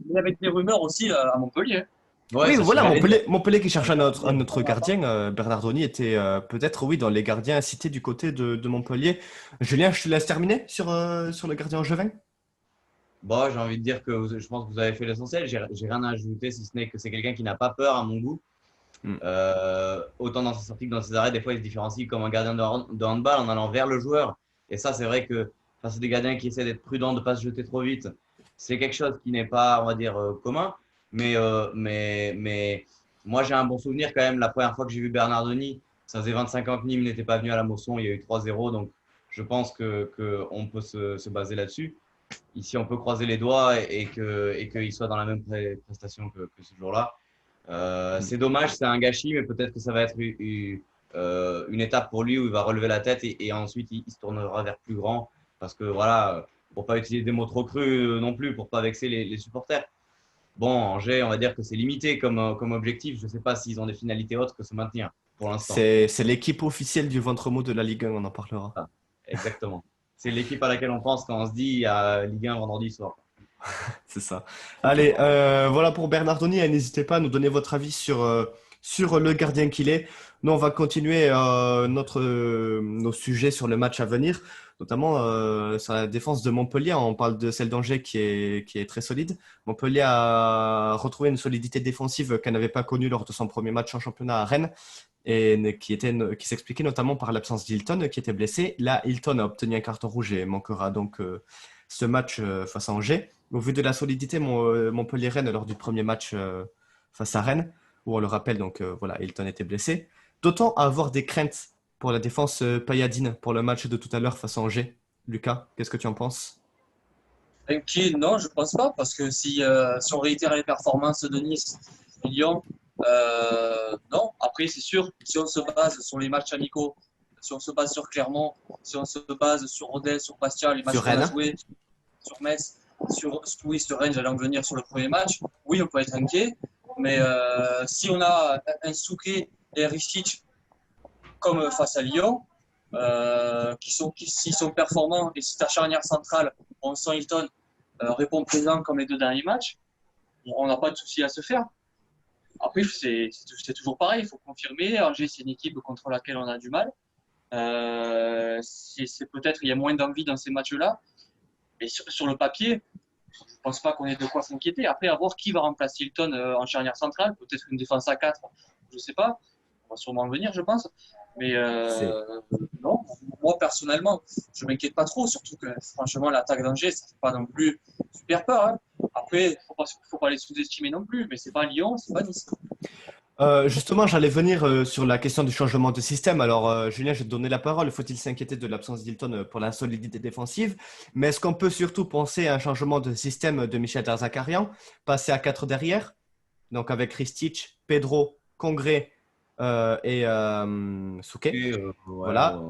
il y avait des rumeurs aussi à Montpellier. Ouais, Oui, ça voilà, j'allais dire. Montpellier qui cherche un Dire. autre gardien. Bernardoni était peut-être, oui, dans les gardiens cités du côté de Montpellier. Julien, je te laisse terminer sur le gardien angevin. Bon, j'ai envie de dire que je pense que vous avez fait l'essentiel. J'ai rien à ajouter, si ce n'est que c'est quelqu'un qui n'a pas peur à mon goût. Hmm. Autant dans ses sorties que dans ses arrêts, des fois il se différencie comme un gardien de handball en allant vers le joueur. Et ça, c'est vrai que enfin, c'est des gardiens qui essaient d'être prudents, de ne pas se jeter trop vite. C'est quelque chose qui n'est pas, on va dire, commun. Mais moi, j'ai un bon souvenir quand même. La première fois que j'ai vu Bernardoni, ça faisait 25 ans que Nîmes n'était pas venu à la Mosson. Il y a eu 3-0. Donc, je pense qu'on peut se baser là-dessus. Ici, on peut croiser les doigts et qu'il soit dans la même prestation que ce jour-là. Hmm. C'est dommage, c'est un gâchis, mais peut-être que ça va être une étape pour lui où il va relever la tête et ensuite il se tournera vers plus grand. Parce que voilà, pour pas utiliser des mots trop crus non plus, pour pas vexer les supporters. Bon, Angers, on va dire que c'est limité comme objectif. Je ne sais pas s'ils ont des finalités autres que se maintenir pour l'instant. C'est l'équipe officielle du ventre mou de la Ligue 1, on en parlera. Ah, exactement. C'est l'équipe à laquelle on pense quand on se dit à Ligue 1 vendredi soir. C'est ça. Allez, voilà pour Bernardoni. N'hésitez pas à nous donner votre avis sur le gardien qu'il est. Nous, on va continuer nos sujets sur le match à venir, notamment sur la défense de Montpellier. On parle de celle d'Angers qui est très solide. Montpellier a retrouvé une solidité défensive qu'elle n'avait pas connue lors de son premier match en championnat à Rennes et qui s'expliquait notamment par l'absence d'Hilton qui était blessé. Là, Hilton a obtenu un carton rouge et manquera donc ce match face à Angers. Au vu de la solidité Montpellier-Rennes lors du premier match face à Rennes, où on le rappelle, donc voilà, Hilton était blessé, d'autant avoir des craintes pour la défense payadine pour le match de tout à l'heure face à Angers. Lucas, qu'est-ce que tu en penses? Inquiet, non, je pense pas, parce que si on réitère les performances de Nice et Lyon, non. Après, c'est sûr, si on se base sur les matchs amicaux, si on se base sur Clermont, si on se base sur Rodez, sur Bastia, les matchs Sur qu'on a Rennes? joués, sur Metz, oui, sur Rennes, j'allais en venir sur le premier match, oui, on peut être inquiet, mais si on a un Souquet et un Ristich comme face à Lyon, s'ils sont performants et si ta charnière centrale, on sent Hilton, répond présent comme les deux derniers matchs, on n'a pas de souci à se faire. Après, c'est toujours pareil, il faut confirmer. Angers, c'est une équipe contre laquelle on a du mal. C'est peut-être il y a moins d'envie dans ces matchs-là. Mais sur le papier, je ne pense pas qu'on ait de quoi s'inquiéter. Après, à voir qui va remplacer Hilton en charnière centrale. Peut-être une défense à 4, je ne sais pas. On va sûrement en venir, je pense. Mais C'est non, moi personnellement, je ne m'inquiète pas trop. Surtout que franchement, l'attaque d'Angers, ça ne fait pas non plus super peur. Hein. Après, il ne faut pas les sous-estimer non plus. Mais ce n'est pas Lyon, ce n'est pas Nice. Justement, j'allais venir sur la question du changement de système. Alors, Julien, je vais te donner la parole. Faut-il s'inquiéter de l'absence d'Hilton pour la solidité défensive? Mais est-ce qu'on peut surtout penser à un changement de système de Michel Derzakarian, passer à 4 derrière, donc avec Ristich, Pedro, Congré et Souquet. Et, ouais, Voilà.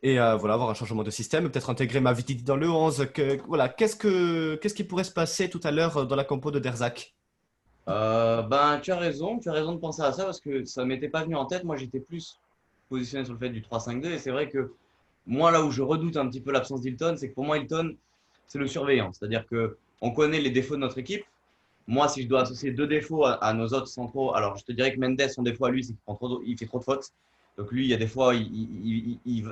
Et voilà, avoir un changement de système, peut-être intégrer Mavitidi dans le 11. Voilà. Qu'est-ce qui pourrait se passer tout à l'heure dans la compo de Derzak? Ben, tu as raison de penser à ça parce que ça m'était pas venu en tête. Moi, j'étais plus positionné sur le fait du 3-5-2 et c'est vrai que moi, là où je redoute un petit peu l'absence d'Hilton, c'est que pour moi, Hilton, c'est le surveillant. C'est-à-dire que on connaît les défauts de notre équipe. Moi, si je dois associer deux défauts à nos autres centraux, alors je te dirais que Mendes, son défaut à lui, c'est qu'il il fait trop de fautes. Donc lui, il y a des fois,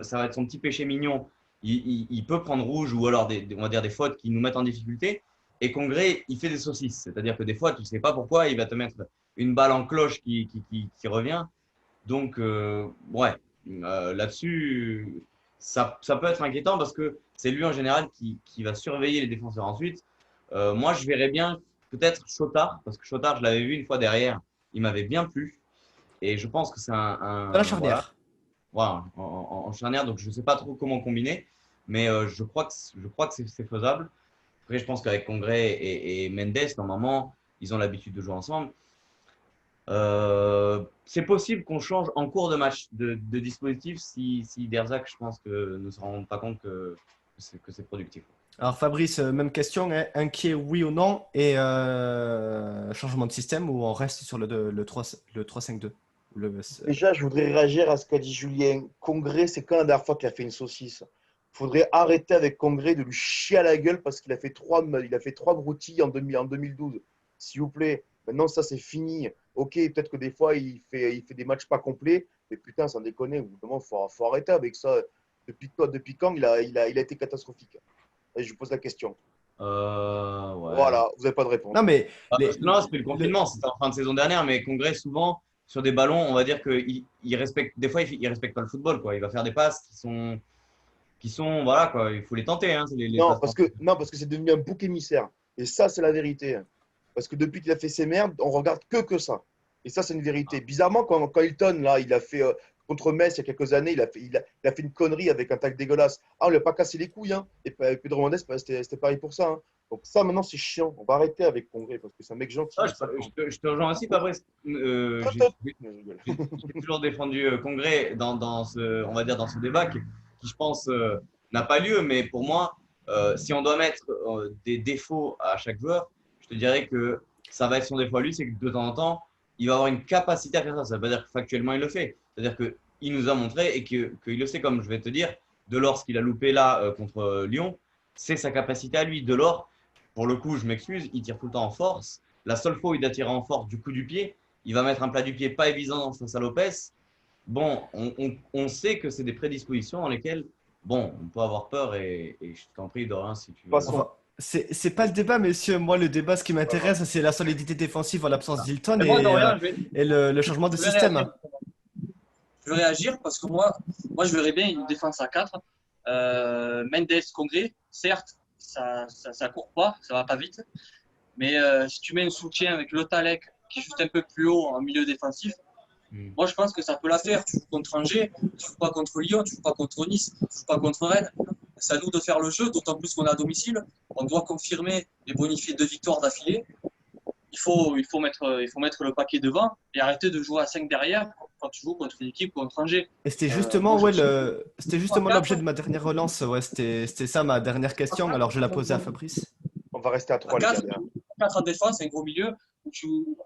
ça va être son petit péché mignon. Il peut prendre rouge ou alors on va dire des fautes qui nous mettent en difficulté. Et Congré, il fait des saucisses. C'est-à-dire que des fois, tu ne sais pas pourquoi, il va te mettre une balle en cloche qui revient. Donc, ouais, là-dessus, ça peut être inquiétant parce que c'est lui en général qui va surveiller les défenseurs ensuite. Moi, je verrais bien peut-être Chotard, parce que Chotard, je l'avais vu une fois derrière, il m'avait bien plu. Et je pense que c'est Dans la charnière. voilà, en charnière, donc je ne sais pas trop comment combiner, mais je crois que c'est faisable. Après, je pense qu'avec Congré et Mendes, normalement, ils ont l'habitude de jouer ensemble. C'est possible qu'on change en cours de match de dispositif si Derzac, je pense, ne se rend pas compte que c'est productif. Alors Fabrice, même question, hein, inquiet oui ou non, et changement de système ou on reste sur le 3-5-2 Déjà, je voudrais réagir à ce qu'a dit Julien. Congré, c'est quand la dernière fois qu'il a fait une saucisse? Il faudrait arrêter avec Congré de lui chier à la gueule parce qu'il a fait trois broutilles en 2012. S'il vous plaît. Maintenant, ça, c'est fini. Ok, peut-être que des fois, il fait des matchs pas complets. Mais putain, sans déconner, au bout d'un moment, faut arrêter avec ça. Depuis quand il a été catastrophique? Et je vous pose la question. Ouais. Voilà, vous n'avez pas de réponse. Non, mais Non, c'était le confinement, c'était en fin de saison dernière, mais Congrès, souvent, sur des ballons, on va dire qu'il respecte, des fois, il respecte pas le football, quoi. Il va faire des passes qui sont voilà, quoi. Il faut les tenter, hein. Non, parce que c'est devenu un bouc émissaire. Et ça, c'est la vérité. Parce que depuis qu'il a fait ses merdes, on regarde que ça. Et ça, c'est une vérité. Bizarrement, quand Hilton, là, il a fait contre Metz il y a quelques années, il a fait une connerie avec un tacle dégueulasse. Ah, on lui a pas cassé les couilles. Hein. Et Pedro Mendes, c'était pareil pour ça. Hein. Donc ça, maintenant, c'est chiant. On va arrêter avec Congré parce que c'est un mec gentil. Je te rejoins aussi, Fabrice. J'ai toujours défendu Congrès dans on va dire, dans ce débat qui je pense, n'a pas lieu. Mais pour moi, si on doit mettre des défauts à chaque joueur, je te dirais que ça va être son défaut à lui, c'est que de temps en temps, il va avoir une capacité à faire ça. Ça ne veut pas dire que factuellement, il le fait. C'est-à-dire qu'il nous a montré et qu'il le sait, comme je vais te dire, Delors, ce qu'il a loupé là contre Lyon, c'est sa capacité à lui. Delors, pour le coup, je m'excuse, il tire tout le temps en force. La seule fois où il a tiré en force du coup du pied, il va mettre un plat du pied pas évident face à Lopez. Bon, on sait que c'est des prédispositions dans lesquelles, bon, on peut avoir peur et je t'en prie, Dorian, si tu veux. Enfin, c'est pas le débat, messieurs. Moi, le débat, ce qui m'intéresse, c'est la solidité défensive en l'absence d'Hilton et le changement de système. Je vais réagir parce que moi, je verrais bien une défense à 4. Mendes, Congré, certes, ça court pas, ça va pas vite. Mais si tu mets un soutien avec Le Talec qui est juste un peu plus haut en milieu défensif, moi je pense que ça peut la faire. Tu joues contre Angers, tu joues pas contre Lyon, tu joues pas contre Nice, tu joues pas contre Rennes. C'est à nous de faire le jeu, d'autant plus qu'on est à domicile. On doit confirmer et bonifier 2 victoires d'affilée. Il faut mettre le paquet devant et arrêter de jouer à 5 derrière quand tu joues contre une équipe contre Angers. Et c'était justement, c'était justement l'objet de ma dernière relance. Ouais, c'était ça ma dernière question. Alors je la posais à Fabrice. On va rester à 3 les gars. 4 en défense, un gros milieu où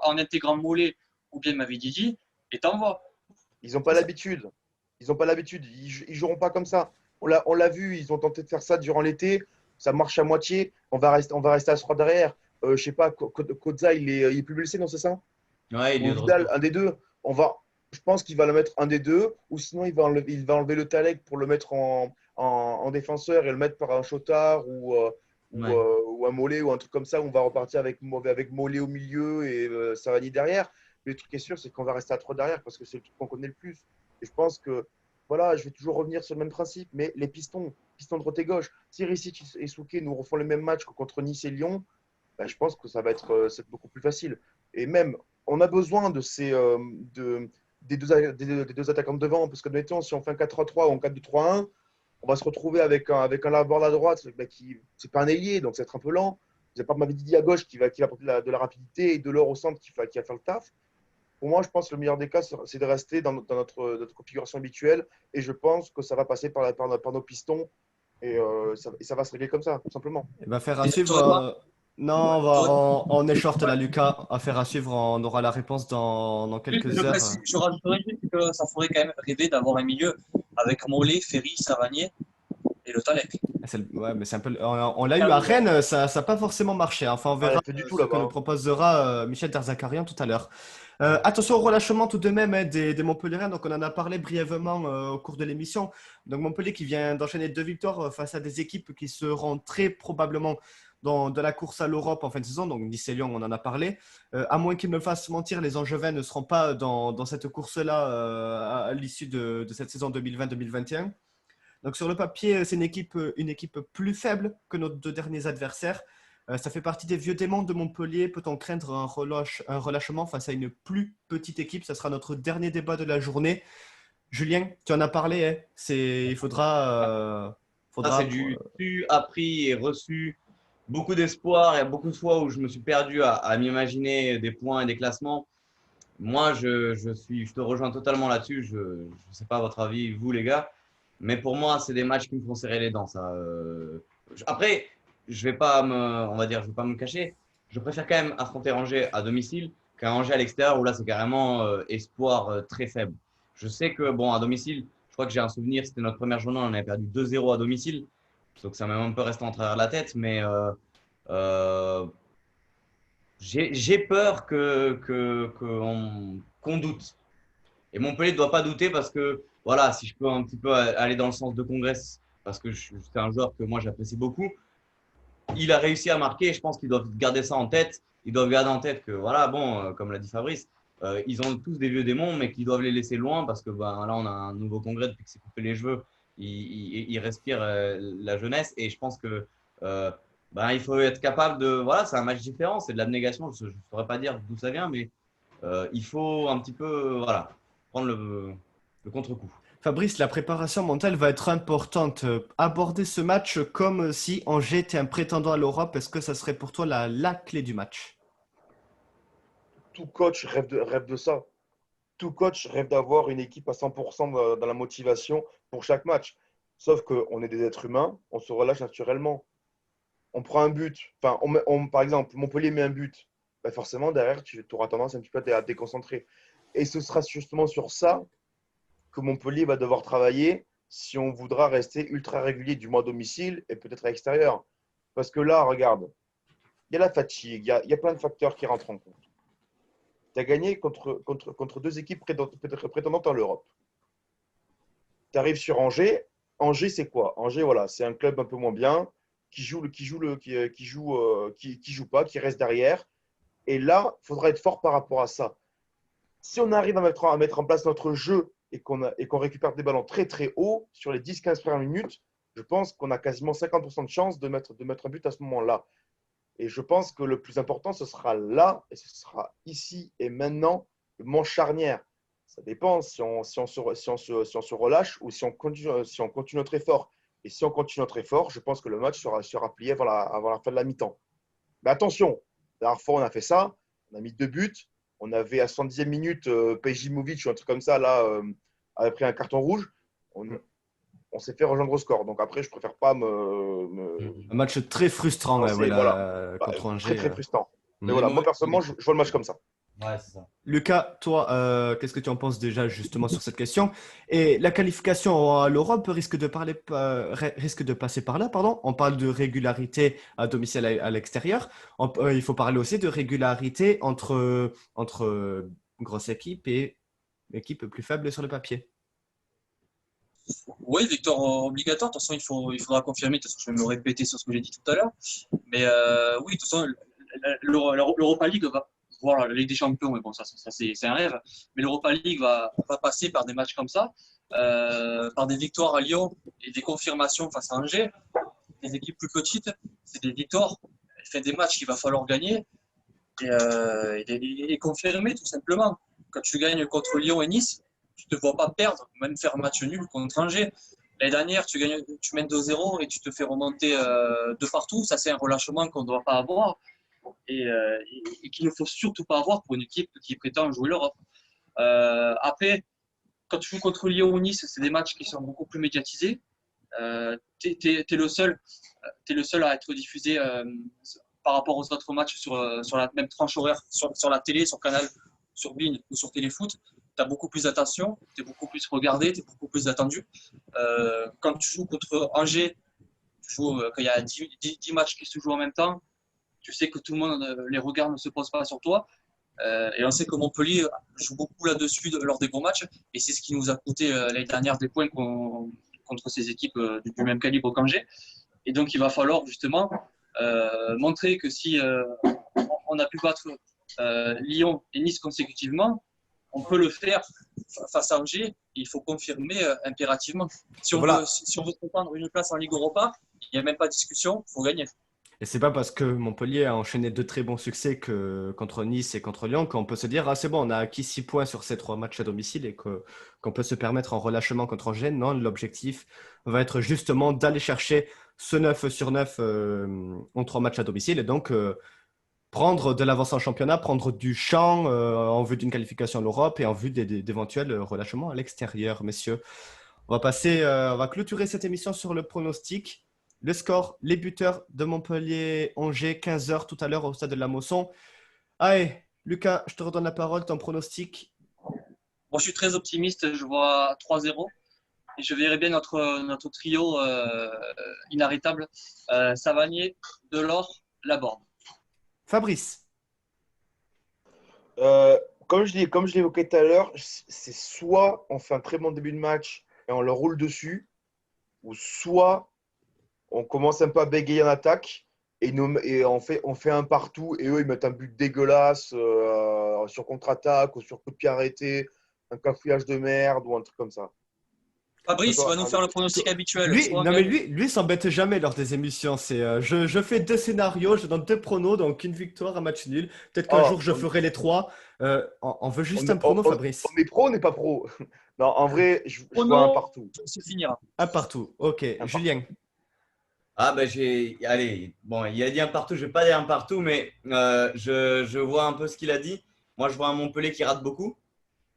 en intégrant Mollet ou bien Mavididi et t'envoies. Ils n'ont pas l'habitude. Ils joueront pas comme ça. On l'a vu, ils ont tenté de faire ça durant l'été. Ça marche à moitié. On va rester à 3 derrière. Je sais pas, Koza, il est plus blessé, non, c'est ça? Ouais, il est Vidal, un des deux. Je pense qu'il va le mettre un des deux, ou sinon il va enlever le Talek pour le mettre en défenseur et le mettre par un Chotard ou un Mollet ou un truc comme ça. Où on va repartir avec Mollet au milieu et Savani derrière. Mais le truc qui est sûr, c'est qu'on va rester à 3 derrière parce que c'est le truc qu'on connaît le plus. Et je pense que, voilà, je vais toujours revenir sur le même principe, mais les pistons de droite et gauche, si Ricic et Souquet nous refont les mêmes matchs que contre Nice et Lyon, ben, je pense que ça va être beaucoup plus facile. Et même, on a besoin des deux attaquants de devant, parce que mettons, si on fait un 4-3-3 ou un 4-2-3-1, on va se retrouver avec un laveur à droite, qui c'est pas un ailier, donc c'est être un peu lent. Vous n'avez pas Mavididi à gauche qui va apporter de la rapidité et de l'or au centre qui va faire le taf. Pour moi, je pense que le meilleur des cas, c'est de rester dans notre configuration habituelle. Et je pense que ça va passer par nos pistons. Et ça va se régler comme ça, tout simplement. Et va faire à suivre. Non, on est short là, Lucas. Affaire à suivre, on aura la réponse dans quelques heures. Je rajouterais juste que ça ferait quand même rêver d'avoir un milieu avec Mollet, Ferry, Savanier Et le Talek. Ouais, mais c'est un peu. On l'a eu à Rennes, ça n'a pas forcément marché, hein. Enfin, on Ah, verra fait du tout ce que là-bas. nous Hein. proposera Michel Derzakarian tout à l'heure. Attention au relâchement tout de même, hein, des Montpellierens. Donc, on en a parlé brièvement au cours de l'émission. Donc, Montpellier qui vient d'enchaîner 2 victoires face à des équipes qui seront très probablement dans la course à l'Europe en fin de saison. Donc, Nice et Lyon, on en a parlé. À moins qu'ils me fassent mentir, les Angevins ne seront pas dans cette course-là à l'issue de cette saison 2020-2021. Donc sur le papier, c'est une équipe plus faible que nos 2 derniers adversaires. Ça fait partie des vieux démons de Montpellier. Peut-on craindre un relâchement face à une plus petite équipe? Ça sera notre dernier débat de la journée. Julien, tu en as parlé. Hein. Il faudra, Ça, c'est faudra du su, appris et reçu. Beaucoup d'espoir. Il y a beaucoup de fois où je me suis perdu à m'imaginer des points et des classements. Moi, je te rejoins totalement là-dessus. Je ne sais pas votre avis, vous les gars, mais pour moi, c'est des matchs qui me font serrer les dents. Ça. Après, on va dire, je vais pas me cacher. Je préfère quand même affronter Angers à domicile qu'un Angers à l'extérieur où là, c'est carrément espoir très faible. Je sais que bon, à domicile, je crois que j'ai un souvenir, c'était notre première journée, on avait perdu 2-0 à domicile, donc ça m'a même un peu resté en travers de la tête, mais euh, j'ai peur qu'on doute. Et Montpellier ne doit pas douter parce que, voilà, si je peux un petit peu aller dans le sens de Congrès, parce que c'est un joueur que moi j'apprécie beaucoup, il a réussi à marquer et je pense qu'ils doivent garder ça en tête. Ils doivent garder en tête que, voilà, bon, comme l'a dit Fabrice, ils ont tous des vieux démons, mais qu'ils doivent les laisser loin parce que ben, là, on a un nouveau Congrès depuis qu'il s'est coupé les cheveux. Il respire la jeunesse et je pense que ben, il faut être capable de. Voilà, c'est un match différent, c'est de l'abnégation. Je ne saurais pas dire d'où ça vient, mais il faut un petit peu voilà, prendre le contre-coup. Fabrice, la préparation mentale va être importante. Aborder ce match comme si Angers était un prétendant à l'Europe, est-ce que ça serait pour toi la clé du match? Tout coach rêve de ça. Tout coach rêve d'avoir une équipe à 100% dans la motivation pour chaque match. Sauf qu'on est des êtres humains, on se relâche naturellement. On prend un but, enfin, par exemple, Montpellier met un but, ben forcément, derrière, tu auras tendance un petit peu à te déconcentrer. Et ce sera justement sur ça que Montpellier va devoir travailler si on voudra rester ultra régulier du moins à domicile et peut-être à l'extérieur. Parce que là, regarde, il y a la fatigue, il y a plein de facteurs qui rentrent en compte. Tu as gagné contre 2 équipes prétendantes en l'Europe. Tu arrives sur Angers. Angers, c'est quoi? Angers, voilà, c'est un club un peu moins bien, qui joue pas, qui reste derrière. Et là, il faudra être fort par rapport à ça. Si on arrive à mettre en place notre jeu et qu'on récupère des ballons très très haut sur les 10-15 premières minutes, je pense qu'on a quasiment 50% de chance de mettre un but à ce moment-là. Et je pense que le plus important, ce sera là, et ce sera ici et maintenant, le moment charnière. Ça dépend si on se relâche ou si on continue notre effort. Et si on continue notre effort, je pense que le match sera plié avant la fin de la mi-temps. Mais attention, la dernière fois, on a fait ça, on a mis 2 buts. On avait à 70e minute, Pejimovic ou un truc comme ça, là, avait pris un carton rouge. On s'est fait rejoindre au score. Donc après, je préfère pas Un match très frustrant ouais, lancer. Voilà. contre Très, Angers. très frustrant. Mais On est voilà, moi, mauvais. personnellement, je vois le match comme ça. Ouais, c'est ça. Lucas, toi, qu'est-ce que tu en penses déjà justement sur cette question? Et la qualification à l'Europe risque de passer par là, pardon. On parle de régularité à domicile à l'extérieur. Il faut parler aussi de régularité entre grosses équipes et équipes plus faibles sur le papier. Oui, victoire obligatoire. De toute façon, il faudra confirmer. De toute façon, je vais me répéter sur ce que j'ai dit tout à l'heure. Mais oui, de toute façon, l'Europa League va. Voilà, la Ligue des Champions, mais bon, ça c'est un rêve. Mais l'Europa League va passer par des matchs comme ça, par des victoires à Lyon et des confirmations face à Angers. Les équipes plus petites, c'est des victoires. C'est des matchs qu'il va falloir gagner et confirmer tout simplement. Quand tu gagnes contre Lyon et Nice, tu ne te vois pas perdre, même faire un match nul contre Angers. L'année dernière, tu mènes 2-0 et tu te fais remonter de partout. Ça, c'est un relâchement qu'on ne doit pas avoir et qu'il ne faut surtout pas avoir pour une équipe qui prétend jouer l'Europe. Après, quand tu joues contre Lyon ou Nice, c'est des matchs qui sont beaucoup plus médiatisés. Tu es le seul à être diffusé par rapport aux autres matchs sur la même tranche horaire, sur la télé, sur Canal, sur Bein ou sur Téléfoot. as beaucoup plus d'attention, tu es beaucoup plus regardé, tu es beaucoup plus attendu. Quand tu joues contre Angers, quand il y a 10 matchs qui se jouent en même temps, tu sais que tout le monde, les regards ne se posent pas sur toi. Et on sait que Montpellier joue beaucoup là-dessus lors des gros matchs. Et c'est ce qui nous a coûté l'année dernière des points contre ces équipes du même calibre qu'Angers. Et donc, il va falloir justement montrer que si on a pu battre Lyon et Nice consécutivement, on peut le faire face à Angers. Il faut confirmer impérativement. Si on veut prétendre une place en Ligue Europa, il n'y a même pas de discussion, il faut gagner. Et c'est pas parce que Montpellier a enchaîné de très bons succès contre Nice et contre Lyon qu'on peut se dire c'est bon, on a acquis 6 points sur ces 3 matchs à domicile et qu'on peut se permettre un relâchement contre Angers. Non, l'objectif va être justement d'aller chercher ce 9 sur 9 en 3 matchs à domicile et donc prendre de l'avance en championnat, prendre du champ en vue d'une qualification à l'Europe et en vue d'éventuels relâchements à l'extérieur, messieurs. On va clôturer cette émission sur le pronostic. Le score, les buteurs de Montpellier-Angers, 15h tout à l'heure au stade de la Mosson. Allez, Lucas, je te redonne la parole, ton pronostic. Bon, je suis très optimiste, je vois 3-0. Et je verrai bien notre trio inarrêtable. Savanier, Delors, Laborde. Fabrice. Comme je l'évoquais tout à l'heure, c'est soit on fait un très bon début de match et on leur roule dessus, ou soit on commence un peu à bégayer en attaque et on fait un partout et eux ils mettent un but dégueulasse sur contre-attaque ou sur coup de pied arrêté, un cafouillage de merde ou un truc comme ça. Fabrice va nous faire le pronostic habituel. Lui s'embête jamais lors des émissions. Je fais 2 scénarios, je donne 2 pronos, donc une victoire, un match nul. Peut-être qu'un jour je ferai les 3. On veut juste un prono, Fabrice. On est pro, on n'est pas pro. Non, en vrai, je vois un partout. Ça finira. Un partout, ok. Julien. Ah ben allez, bon, il a dit un partout, je vais pas dire un partout, mais je vois un peu ce qu'il a dit. Moi, je vois un Montpellier qui rate beaucoup.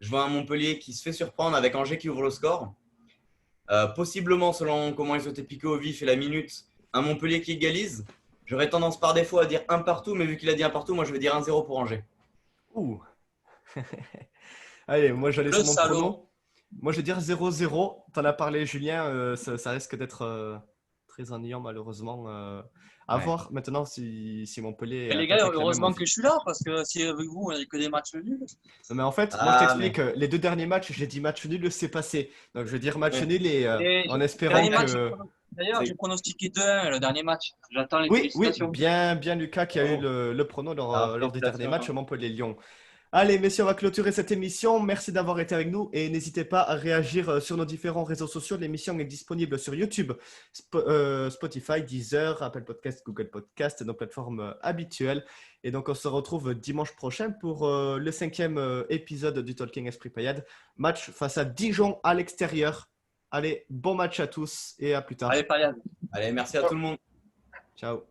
Je vois un Montpellier qui se fait surprendre avec Angers qui ouvre le score. Possiblement, selon comment ils ont été piqués au vif et la minute, un Montpellier qui égalise. J'aurais tendance par défaut à dire un partout, mais vu qu'il a dit un partout, moi je vais dire 1-0 pour Angers. Ouh. Allez, moi j'allais sur mon prono. Moi je vais dire 0-0. T'en as parlé, Julien. Ça risque d'être très ennuyant, malheureusement. À voir maintenant si Montpellier. Mais les gars, heureusement que je suis là, parce que si avec vous, il n'y a que des matchs nuls. Non, mais en fait, moi je t'explique, les 2 derniers matchs, j'ai dit match nul, c'est passé. Donc je vais dire match nul et en espérant que. D'ailleurs, j'ai pronostiqué 2-1 le dernier match. J'attends les félicitations. Oui, bien Lucas qui a eu le prono lors des derniers matchs Montpellier-Lyon. Allez, messieurs, on va clôturer cette émission. Merci d'avoir été avec nous et n'hésitez pas à réagir sur nos différents réseaux sociaux. L'émission est disponible sur YouTube, Spotify, Deezer, Apple Podcast, Google Podcast, nos plateformes habituelles. Et donc, on se retrouve dimanche prochain pour le 5e épisode du Talking Esprit Payade. Match face à Dijon à l'extérieur. Allez, bon match à tous et à plus tard. Allez, Payade. Allez, merci à tout le monde. Ciao.